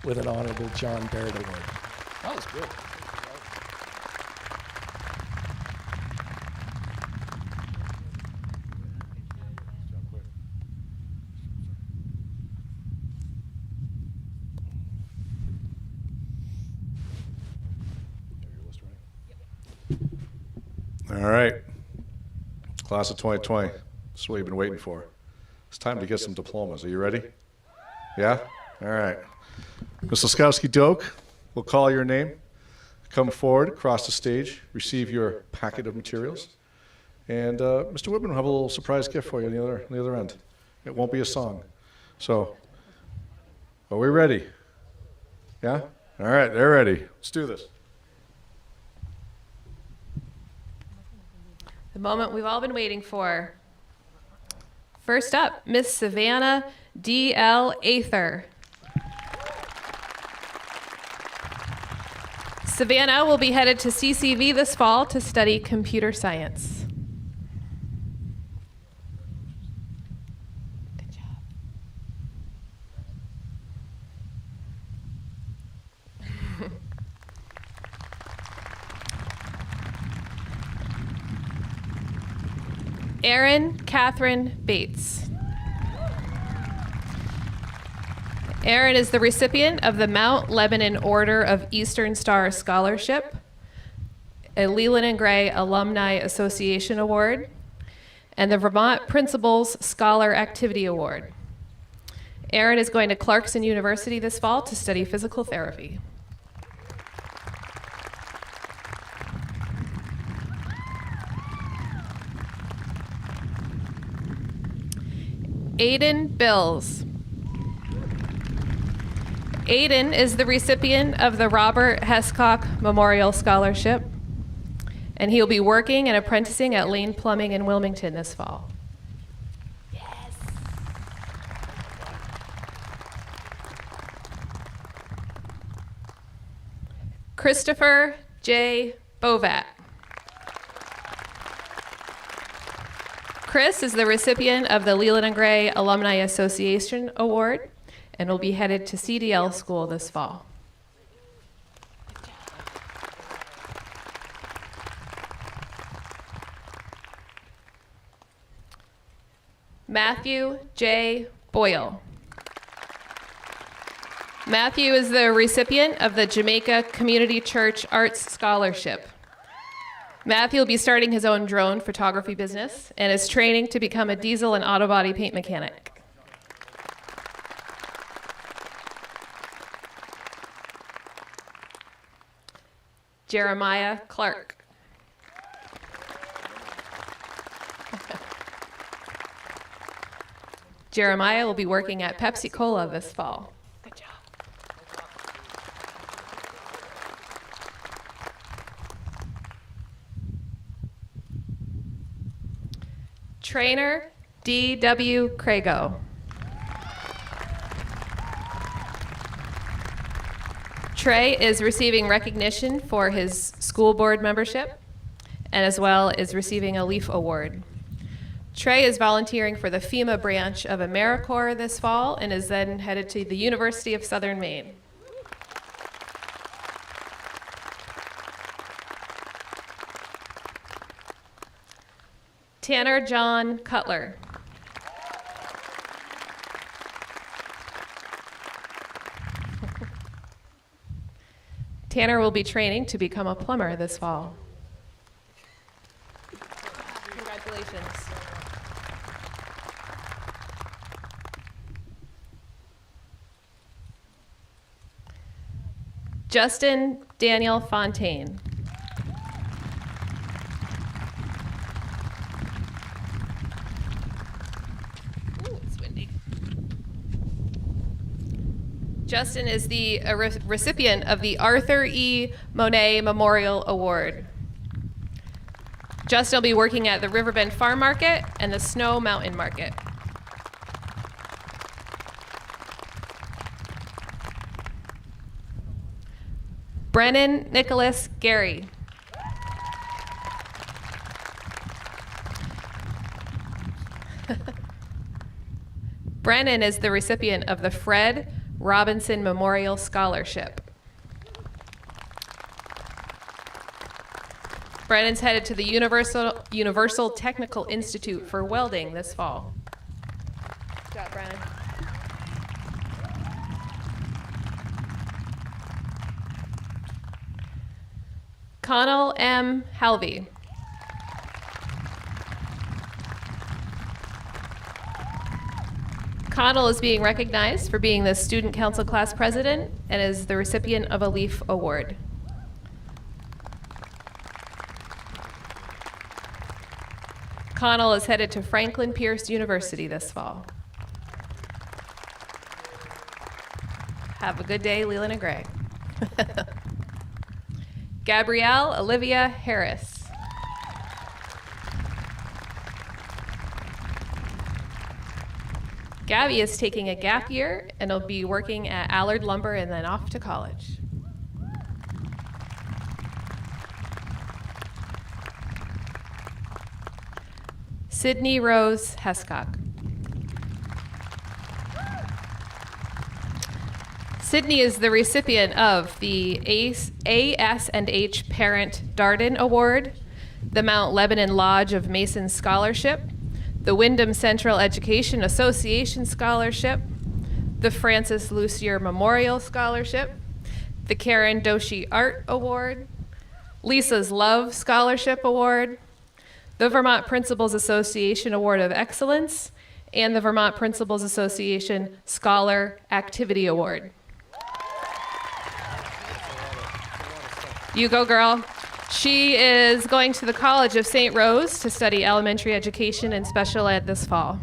with an Honorable John Barrett Award. That was good. All right. Class of 2020. This is what you've been waiting for. It's time to get some diplomas. Are you ready? Yeah? All right. Ms. Laskowski-Doak, we'll call your name. Come forward, across the stage, receive your packet of materials. And Mr. Whitman will have a little surprise gift for you on the other end. It won't be a song. So, are we ready? Yeah? All right, they're ready. Let's do this. The moment we've all been waiting for. First up, Miss Savannah D.L. Ather. Savannah will be headed to CCV this fall to study computer science. Good job. Erin Catherine Bates. Erin is the recipient of the Mount Lebanon Order of Eastern Star Scholarship, a Leland and Gray Alumni Association Award, and the Vermont Principals Scholar Activity Award. Erin is going to Clarkson University this fall to study physical therapy. Aiden Bills. Aiden is the recipient of the Robert Hescock Memorial Scholarship, and he'll be working and apprenticing at Lane Plumbing in Wilmington this fall. Yes. Christopher J. Bovat. Chris is the recipient of the Leland and Gray Alumni Association Award and will be headed to CDL school this fall. Matthew J. Boyle. Matthew is the recipient of the Jamaica Community Church Arts Scholarship. Matthew will be starting his own drone photography business and is training to become a diesel and auto body paint mechanic. Jeremiah Clark. Jeremiah will be working at Pepsi Cola this fall. Good job. Trainer D.W. Crago. Trey is receiving recognition for his school board membership and as well is receiving a LEAF award. Trey is volunteering for the FEMA branch of AmeriCorps this fall and is then headed to the University of Southern Maine. Tanner John Cutler. Tanner will be training to become a plumber this fall. Congratulations. Justin Daniel Fontaine. Ooh, it's windy. Justin is the recipient of the Arthur E. Monet Memorial Award. Justin will be working at the Riverbend Farm Market and the Snow Mountain Market. Brennan Nicholas Gary. Brennan is the recipient of the Fred Robinson Memorial Scholarship. Brennan's headed to the Universal Technical Institute for welding this fall. Good job, Brennan. Connell M. Halvey. Connell is being recognized for being the Student Council Class President and is the recipient of a Leaf Award. Connell is headed to Franklin Pierce University this fall. Have a good day, Leland and Greg. Gabrielle Olivia Harris. Gabby is taking a gap year and will be working at Allard Lumber and then off to college. Sydney Rose Hescock. Sydney is the recipient of the AS&H Parent Darden Award, the Mount Lebanon Lodge of Masons Scholarship, the Wyndham Central Education Association Scholarship, the Francis Lucier Memorial Scholarship, the Karen Doshi Art Award, Lisa's Love Scholarship Award, the Vermont Principals Association Award of Excellence, and the Vermont Principals Association Scholar Activity Award. You go, girl. She is going to the College of St. Rose to study elementary education and special ed this fall.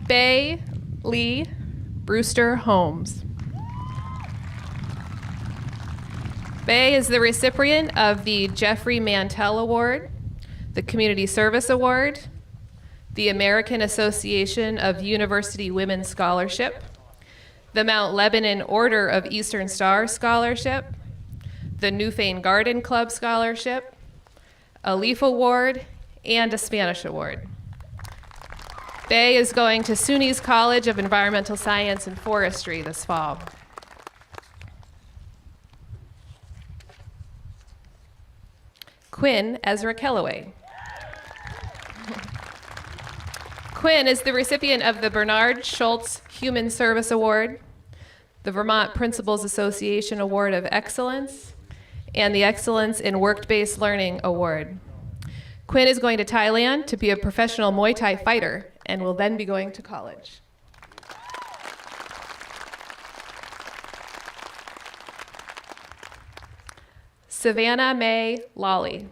Bay Lee Brewster Holmes. Bay is the recipient of the Jeffrey Mantell Award, the Community Service Award, the American Association of University Women Scholarship, the Mount Lebanon Order of Eastern Star Scholarship, the Newfane Garden Club Scholarship, a Leaf Award, and a Spanish Award. Bay is going to SUNY's College of Environmental Science and Forestry this fall. Quinn Ezra Kellaway. Quinn is the recipient of the Bernard Schultz Human Service Award, the Vermont Principals Association Award of Excellence, and the Excellence in Work-Based Learning Award. Quinn is going to Thailand to be a professional Muay Thai fighter and will then be going to college. Savannah Mae Lawley.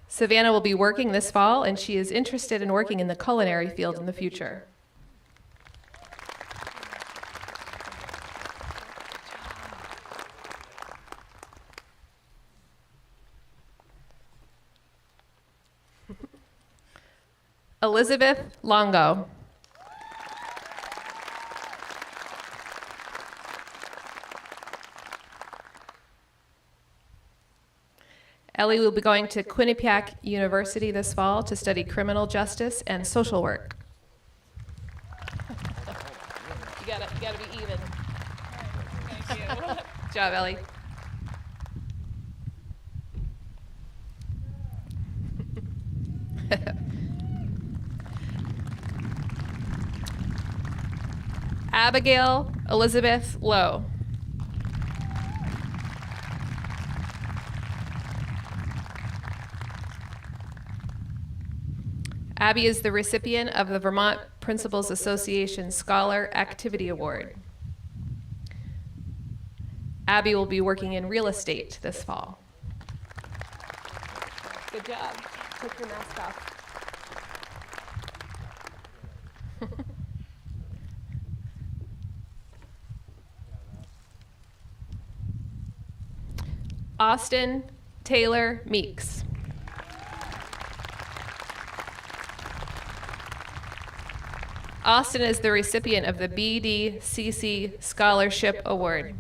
Savannah will be working this fall, and she is interested in working in the culinary field in the future. Elizabeth Longo. Ellie will be going to Quinnipiac University this fall to study criminal justice and social work. You gotta be even. Thank you. Good job, Ellie. Abigail Elizabeth Lowe. Abby is the recipient of the Vermont Principals Association Scholar Activity Award. Abby will be working in real estate this fall. Good job. Take your mask off. Austin Taylor Meeks. Austin is the recipient of the BDCC Scholarship Award.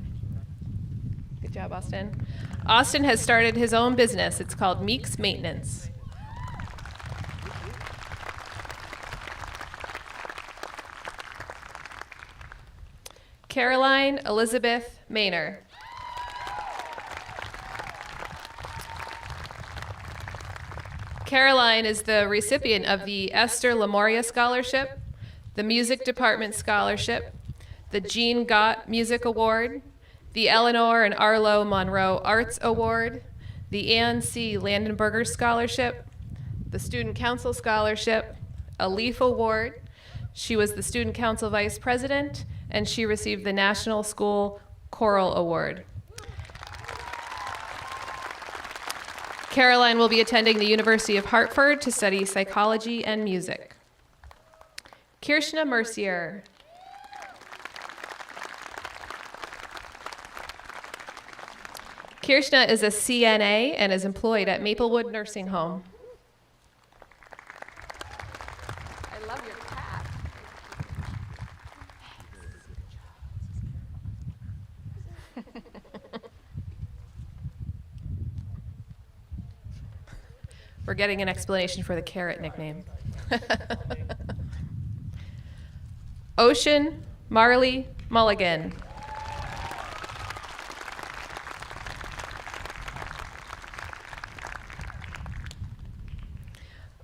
Good job, Austin. Austin has started his own business. It's called Meeks Maintenance. Caroline Elizabeth Manor. Caroline is the recipient of the Esther Lemuria Scholarship, the Music Department Scholarship, the Jean Gott Music Award, the Eleanor and Arlo Monroe Arts Award, the Ann C. Landenberger Scholarship, the Student Council Scholarship, a Leaf Award. She was the Student Council Vice President, and she received the National School Choral Award. Caroline will be attending the University of Hartford to study psychology and music. Kershner Mercier. Kirsten is a CNA and is employed at Maplewood Nursing Home. I love your cat. We're getting an explanation for the carrot nickname. Ocean Marley Mulligan.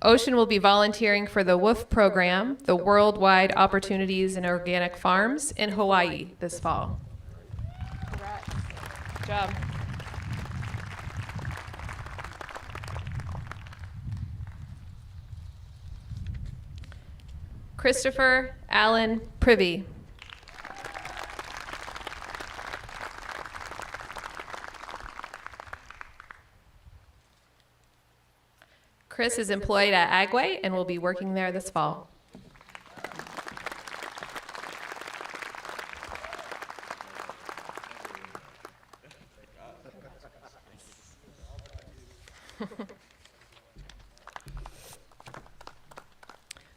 Ocean will be volunteering for the WOOF program, the Worldwide Opportunities in Organic Farms, in Hawaii this fall. Good job. Christopher Allen Privy. Chris is employed at Agway and will be working there this fall.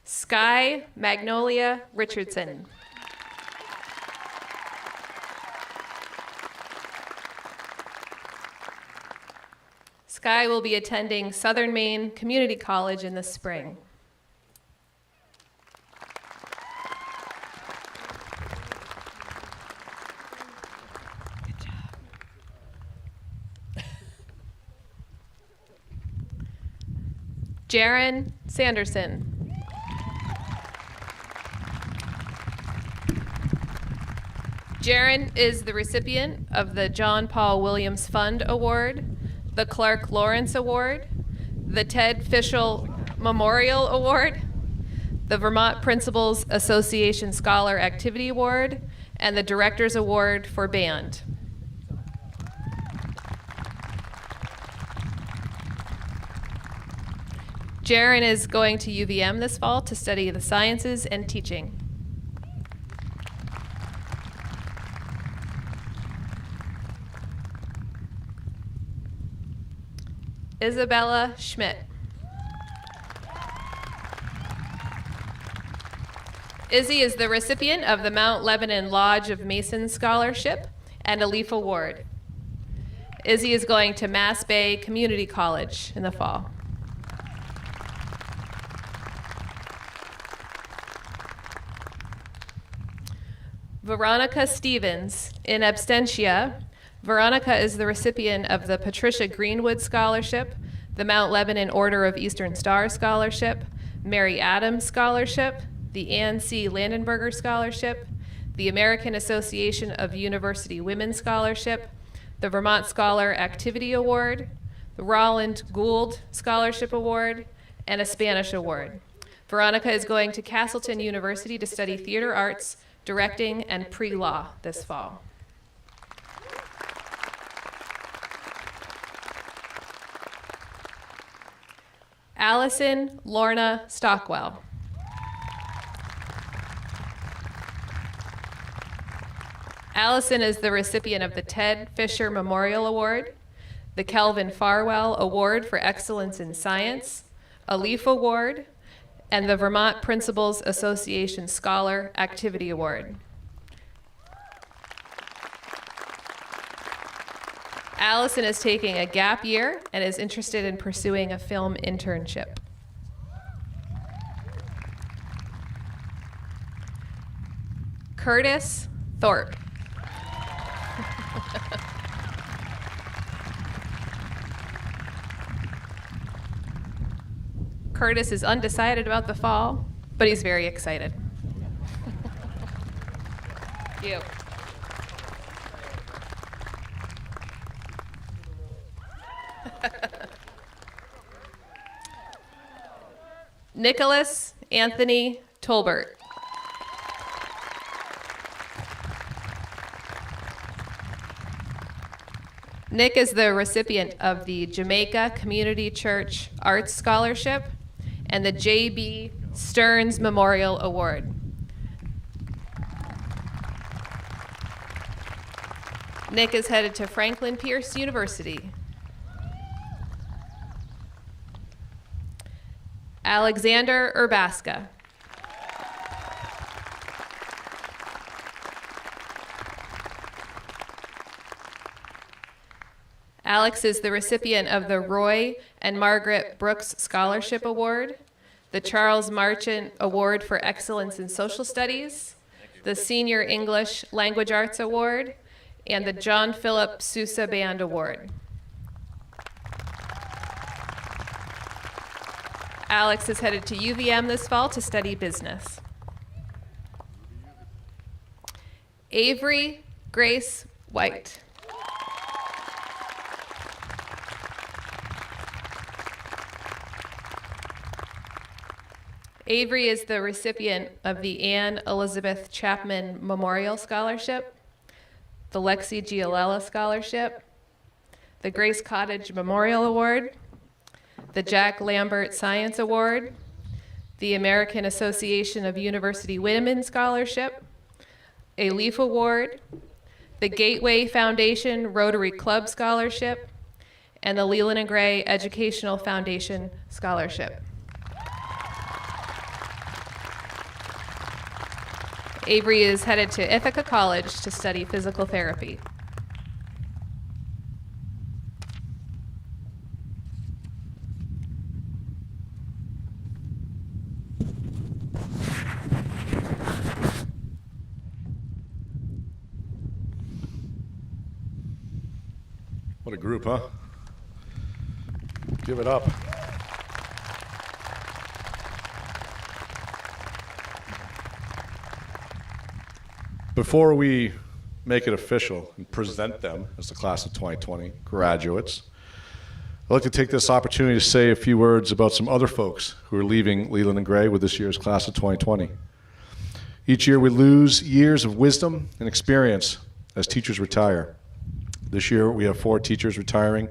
Sky Magnolia Richardson. Sky will be attending Southern Maine Community College in the spring. Good job. Jaron Sanderson. Jaron is the recipient of the John Paul Williams Fund Award, the Clark Lawrence Award, the Ted Fischel Memorial Award, the Vermont Principals Association Scholar Activity Award, and the Director's Award for Band. Jaron is going to UVM this fall to study the sciences and teaching. Isabella Schmidt. Izzy is the recipient of the Mount Lebanon Lodge of Masons Scholarship and a Leaf Award. Izzy is going to Mass Bay Community College in the fall. Veronica Stevens in absentia. Veronica is the recipient of the Patricia Greenwood Scholarship, the Mount Lebanon Order of Eastern Star Scholarship, Mary Adams Scholarship, the Ann C. Landenberger Scholarship, the American Association of University Women Scholarship, the Vermont Scholar Activity Award, the Roland Gould Scholarship Award, and a Spanish Award. Veronica is going to Castleton University to study theater arts, directing, and pre-law this fall. Allison Lorna Stockwell. Allison is the recipient of the Ted Fisher Memorial Award, the Kelvin Farwell Award for Excellence in Science, a Leaf Award, and the Vermont Principals Association Scholar Activity Award. Allison is taking a gap year and is interested in pursuing a film internship. Curtis Thorpe. Curtis is undecided about the fall, but he's very excited. You. Nicholas Anthony Tolbert. Nick is the recipient of the Jamaica Community Church Arts Scholarship and the J.B. Stearns Memorial Award. Nick is headed to Franklin Pierce University. Alexander Urbaska. Alex is the recipient of the Roy and Margaret Brooks Scholarship Award, the Charles Marchant Award for Excellence in Social Studies, the Senior English Language Arts Award, and the John Philip Sousa Band Award. Alex is headed to UVM this fall to study business. Avery Grace White. Avery is the recipient of the Anne Elizabeth Chapman Memorial Scholarship, the Lexi Giolella Scholarship, the Grace Cottage Memorial Award, the Jack Lambert Science Award, the American Association of University Women Scholarship, a Leaf Award, the Gateway Foundation Rotary Club Scholarship, and the Leland and Gray Educational Foundation Scholarship. Avery is headed to Ithaca College to study physical therapy. What a group, huh? Give it up. Before we make it official and present them as the class of 2020 graduates, I'd like to take this opportunity to say a few words about some other folks who are leaving Leland and Gray with this year's class of 2020. Each year we lose years of wisdom and experience as teachers retire. This year we have 4 teachers retiring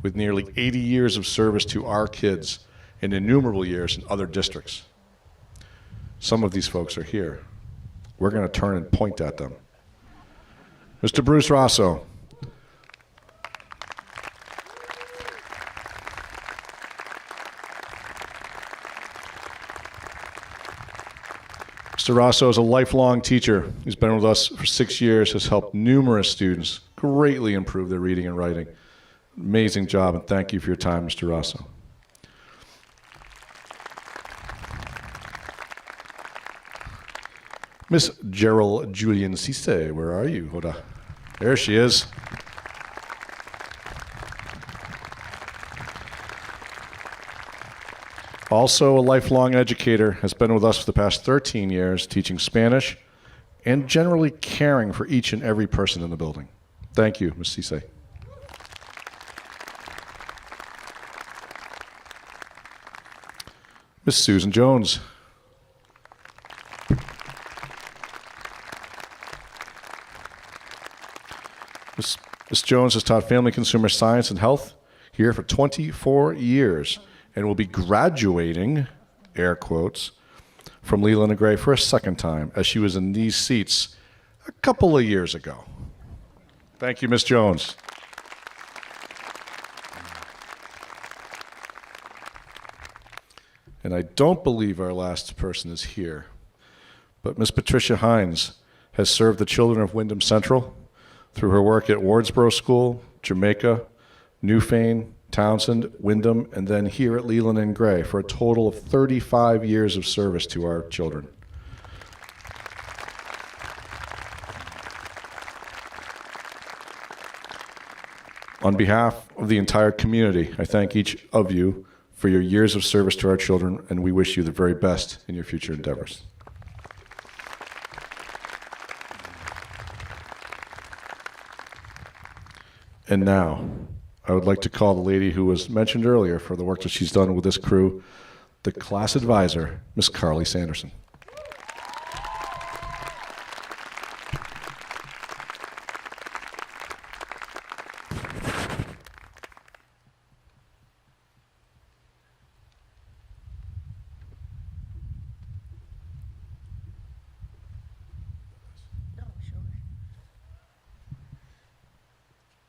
with nearly 80 years of service to our kids and innumerable years in other districts. Some of these folks are here. We're going to turn and point at them. Mr. Bruce Rosso. Mr. Rosso is a lifelong teacher. He's been with us for 6 years, has helped numerous students greatly improve their reading and writing. Amazing job, and thank you for your time, Mr. Rosso. Miss Gerald Julian Cisse, where are you? Hold on. There she is. Also a lifelong educator, has been with us for the past 13 years, teaching Spanish and generally caring for each and every person in the building. Thank you, Ms. Cisse. Miss Susan Jones. Ms. Jones has taught family consumer science and health here for 24 years and will be graduating, air quotes, from Leland and Gray for a second time, as she was in these seats a couple of years ago. Thank you, Ms. Jones. And I don't believe our last person is here, but Miss Patricia Hines has served the children of Wyndham Central through her work at Wardsboro School, Jamaica, Newfane, Townsend, Wyndham, and then here at Leland and Gray for a total of 35 years of service to our children. On behalf of the entire community, I thank each of you for your years of service to our children, and we wish you the very best in your future endeavors. And now, I would like to call the lady who was mentioned earlier for the work that she's done with this crew, the class advisor, Miss Carly Sanderson.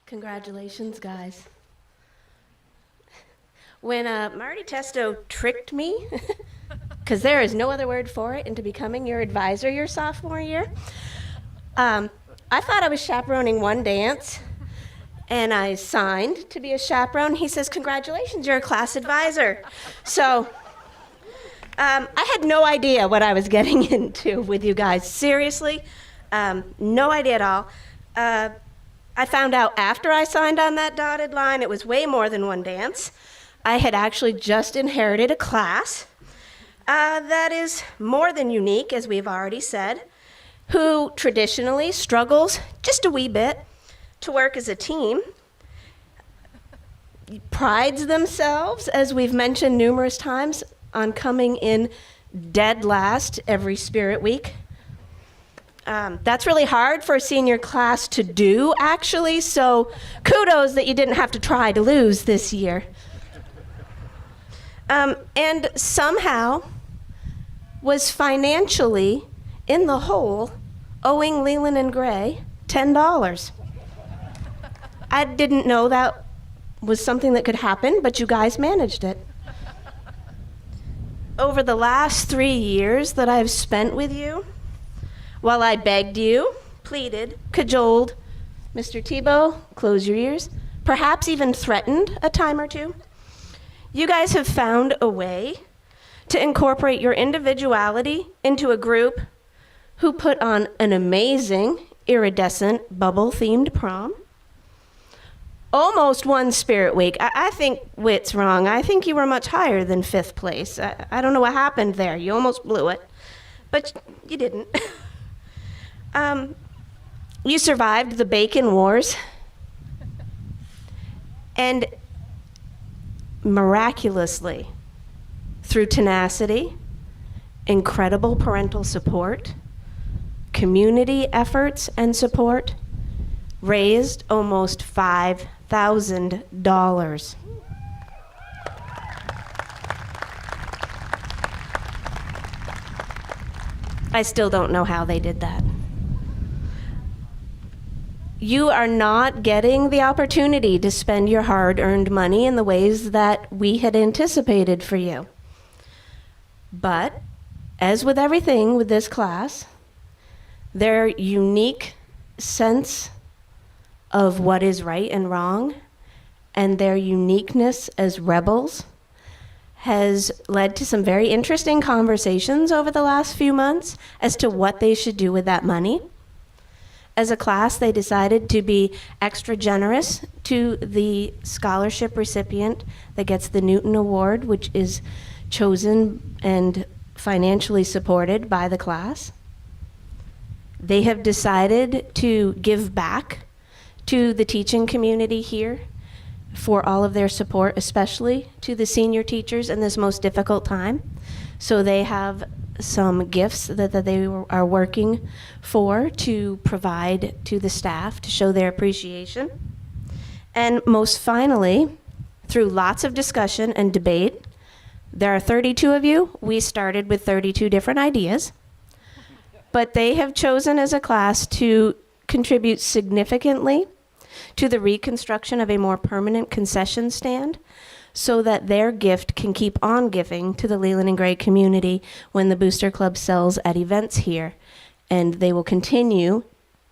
Congratulations, guys. When Marty Testo tricked me, because there is no other word for it, into becoming your advisor your sophomore year, I thought I was chaperoning one dance, and I signed to be a chaperone. He says, "Congratulations, you're a class advisor." So I had no idea what I was getting into with you guys. Seriously, no idea at all. I found out after I signed on that dotted line it was way more than one dance. I had actually just inherited a class that is more than unique, as we've already said, who traditionally struggles just a wee bit to work as a team, prides themselves, as we've mentioned numerous times, on coming in dead last every Spirit Week. That's really hard for a senior class to do, actually, so kudos that you didn't have to try to lose this year. And somehow was financially in the hole, owing Leland and Gray $10. I didn't know that was something that could happen, but you guys managed it. Over the last 3 years that I've spent with you, while I begged you, pleaded, cajoled, Mr. Tebow, close your ears, perhaps even threatened a time or two, you guys have found a way to incorporate your individuality into a group who put on an amazing, iridescent, bubble-themed prom. Almost won Spirit Week. I think Whit's wrong. I think you were much higher than 5th place. I don't know what happened there. You almost blew it, but you didn't. You survived the Bacon Wars, and miraculously, through tenacity, incredible parental support, community efforts and support, raised almost $5,000. I still don't know how they did that. You are not getting the opportunity to spend your hard-earned money in the ways that we had anticipated for you. But, as with everything with this class, their unique sense of what is right and wrong, and their uniqueness as rebels, has led to some very interesting conversations over the last few months as to what they should do with that money. As a class, they decided to be extra generous to the scholarship recipient that gets the Newton Award, which is chosen and financially supported by the class. They have decided to give back to the teaching community here for all of their support, especially to the senior teachers in this most difficult time. So they have some gifts that they are working for to provide to the staff to show their appreciation. And most finally, through lots of discussion and debate, there are 32 of you. We started with 32 different ideas, but they have chosen as a class to contribute significantly to the reconstruction of a more permanent concession stand so that their gift can keep on giving to the Leland and Gray community when the Booster Club sells at events here. And they will continue,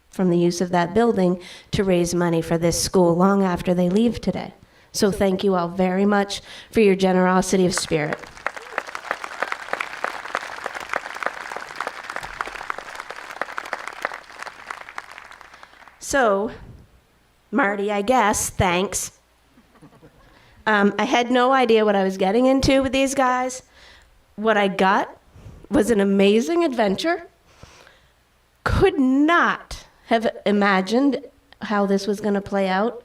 from the use of that building, to raise money for this school long after they leave today. So thank you all very much for your generosity of spirit. So, Marty, I guess, thanks. I had no idea what I was getting into with these guys. What I got was an amazing adventure. Could not have imagined how this was going to play out.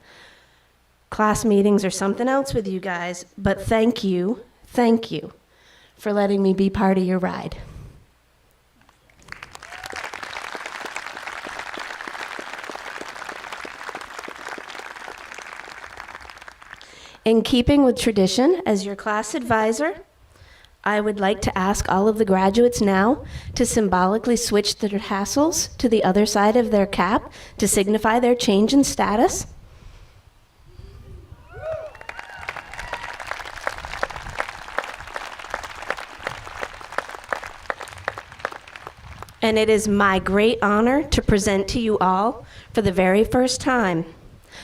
Class meetings or something else with you guys, but thank you for letting me be part of your ride. In keeping with tradition, as your class advisor, I would like to ask all of the graduates now to symbolically switch their tassels to the other side of their cap to signify their change in status. And it is my great honor to present to you all, for the very first time,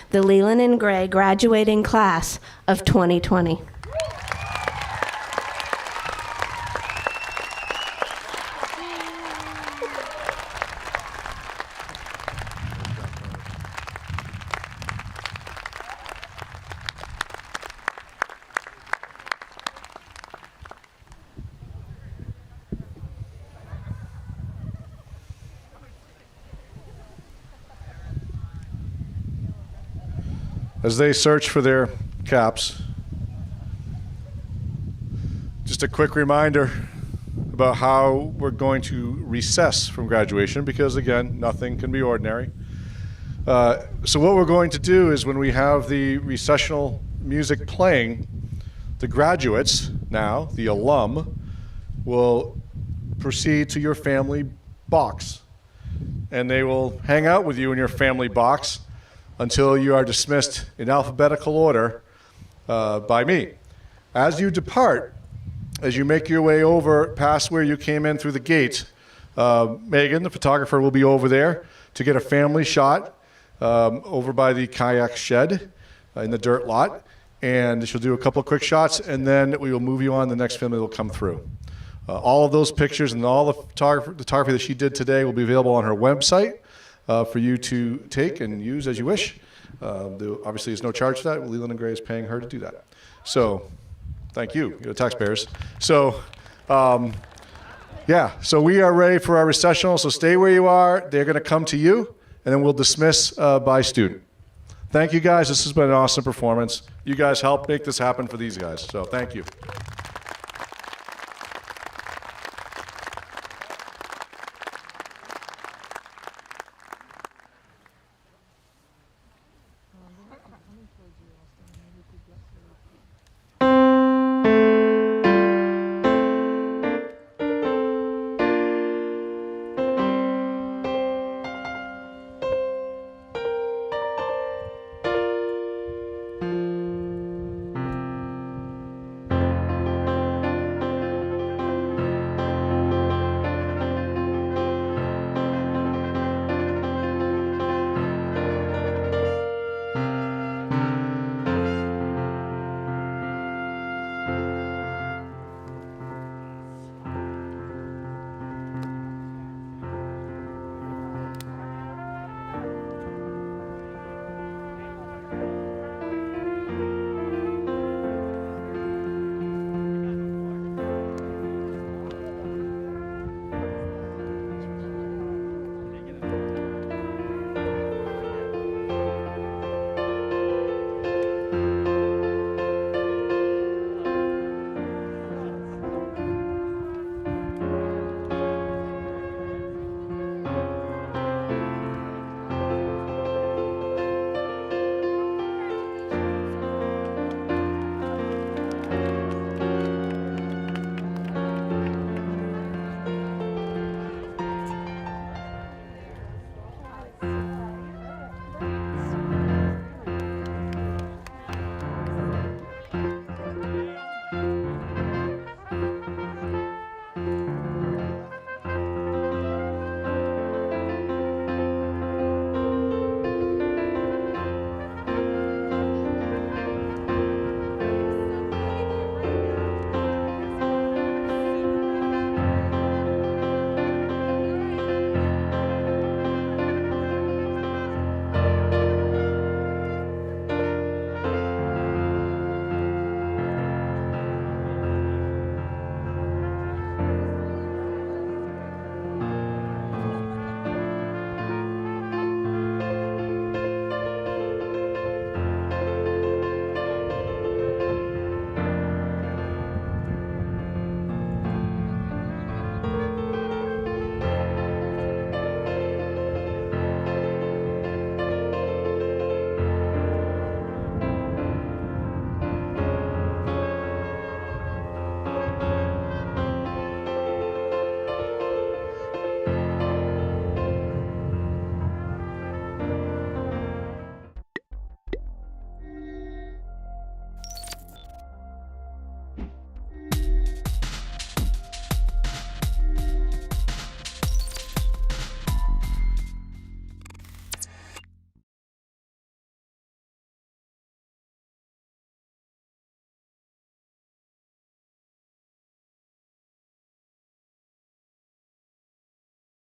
the Leland and Gray graduating class of 2020. As they search for their caps, just a quick reminder about how we're going to recess from graduation, because again, nothing can be ordinary. So what we're going to do is, when we have the recessional music playing, the graduates now, the alum, will proceed to your family box, and they will hang out with you in your family box until you are dismissed in alphabetical order by me. As you depart, as you make your way over past where you came in through the gate, Megan, the photographer, will be over there to get a family shot over by the kayak shed in the dirt lot. And she'll do a couple of quick shots, and then we will move you on. The next family will come through. All of those pictures and all the photography that she did today will be available on her website for you to take and use as you wish. Obviously, there's no charge for that. Leland and Gray is paying her to do that. So, thank you, the taxpayers. So, yeah, so we are ready for our recessional. So stay where you are. They're going to come to you, and then we'll dismiss by student. Thank you, guys. This has been an awesome performance. You guys helped make this happen for these guys. So, thank you.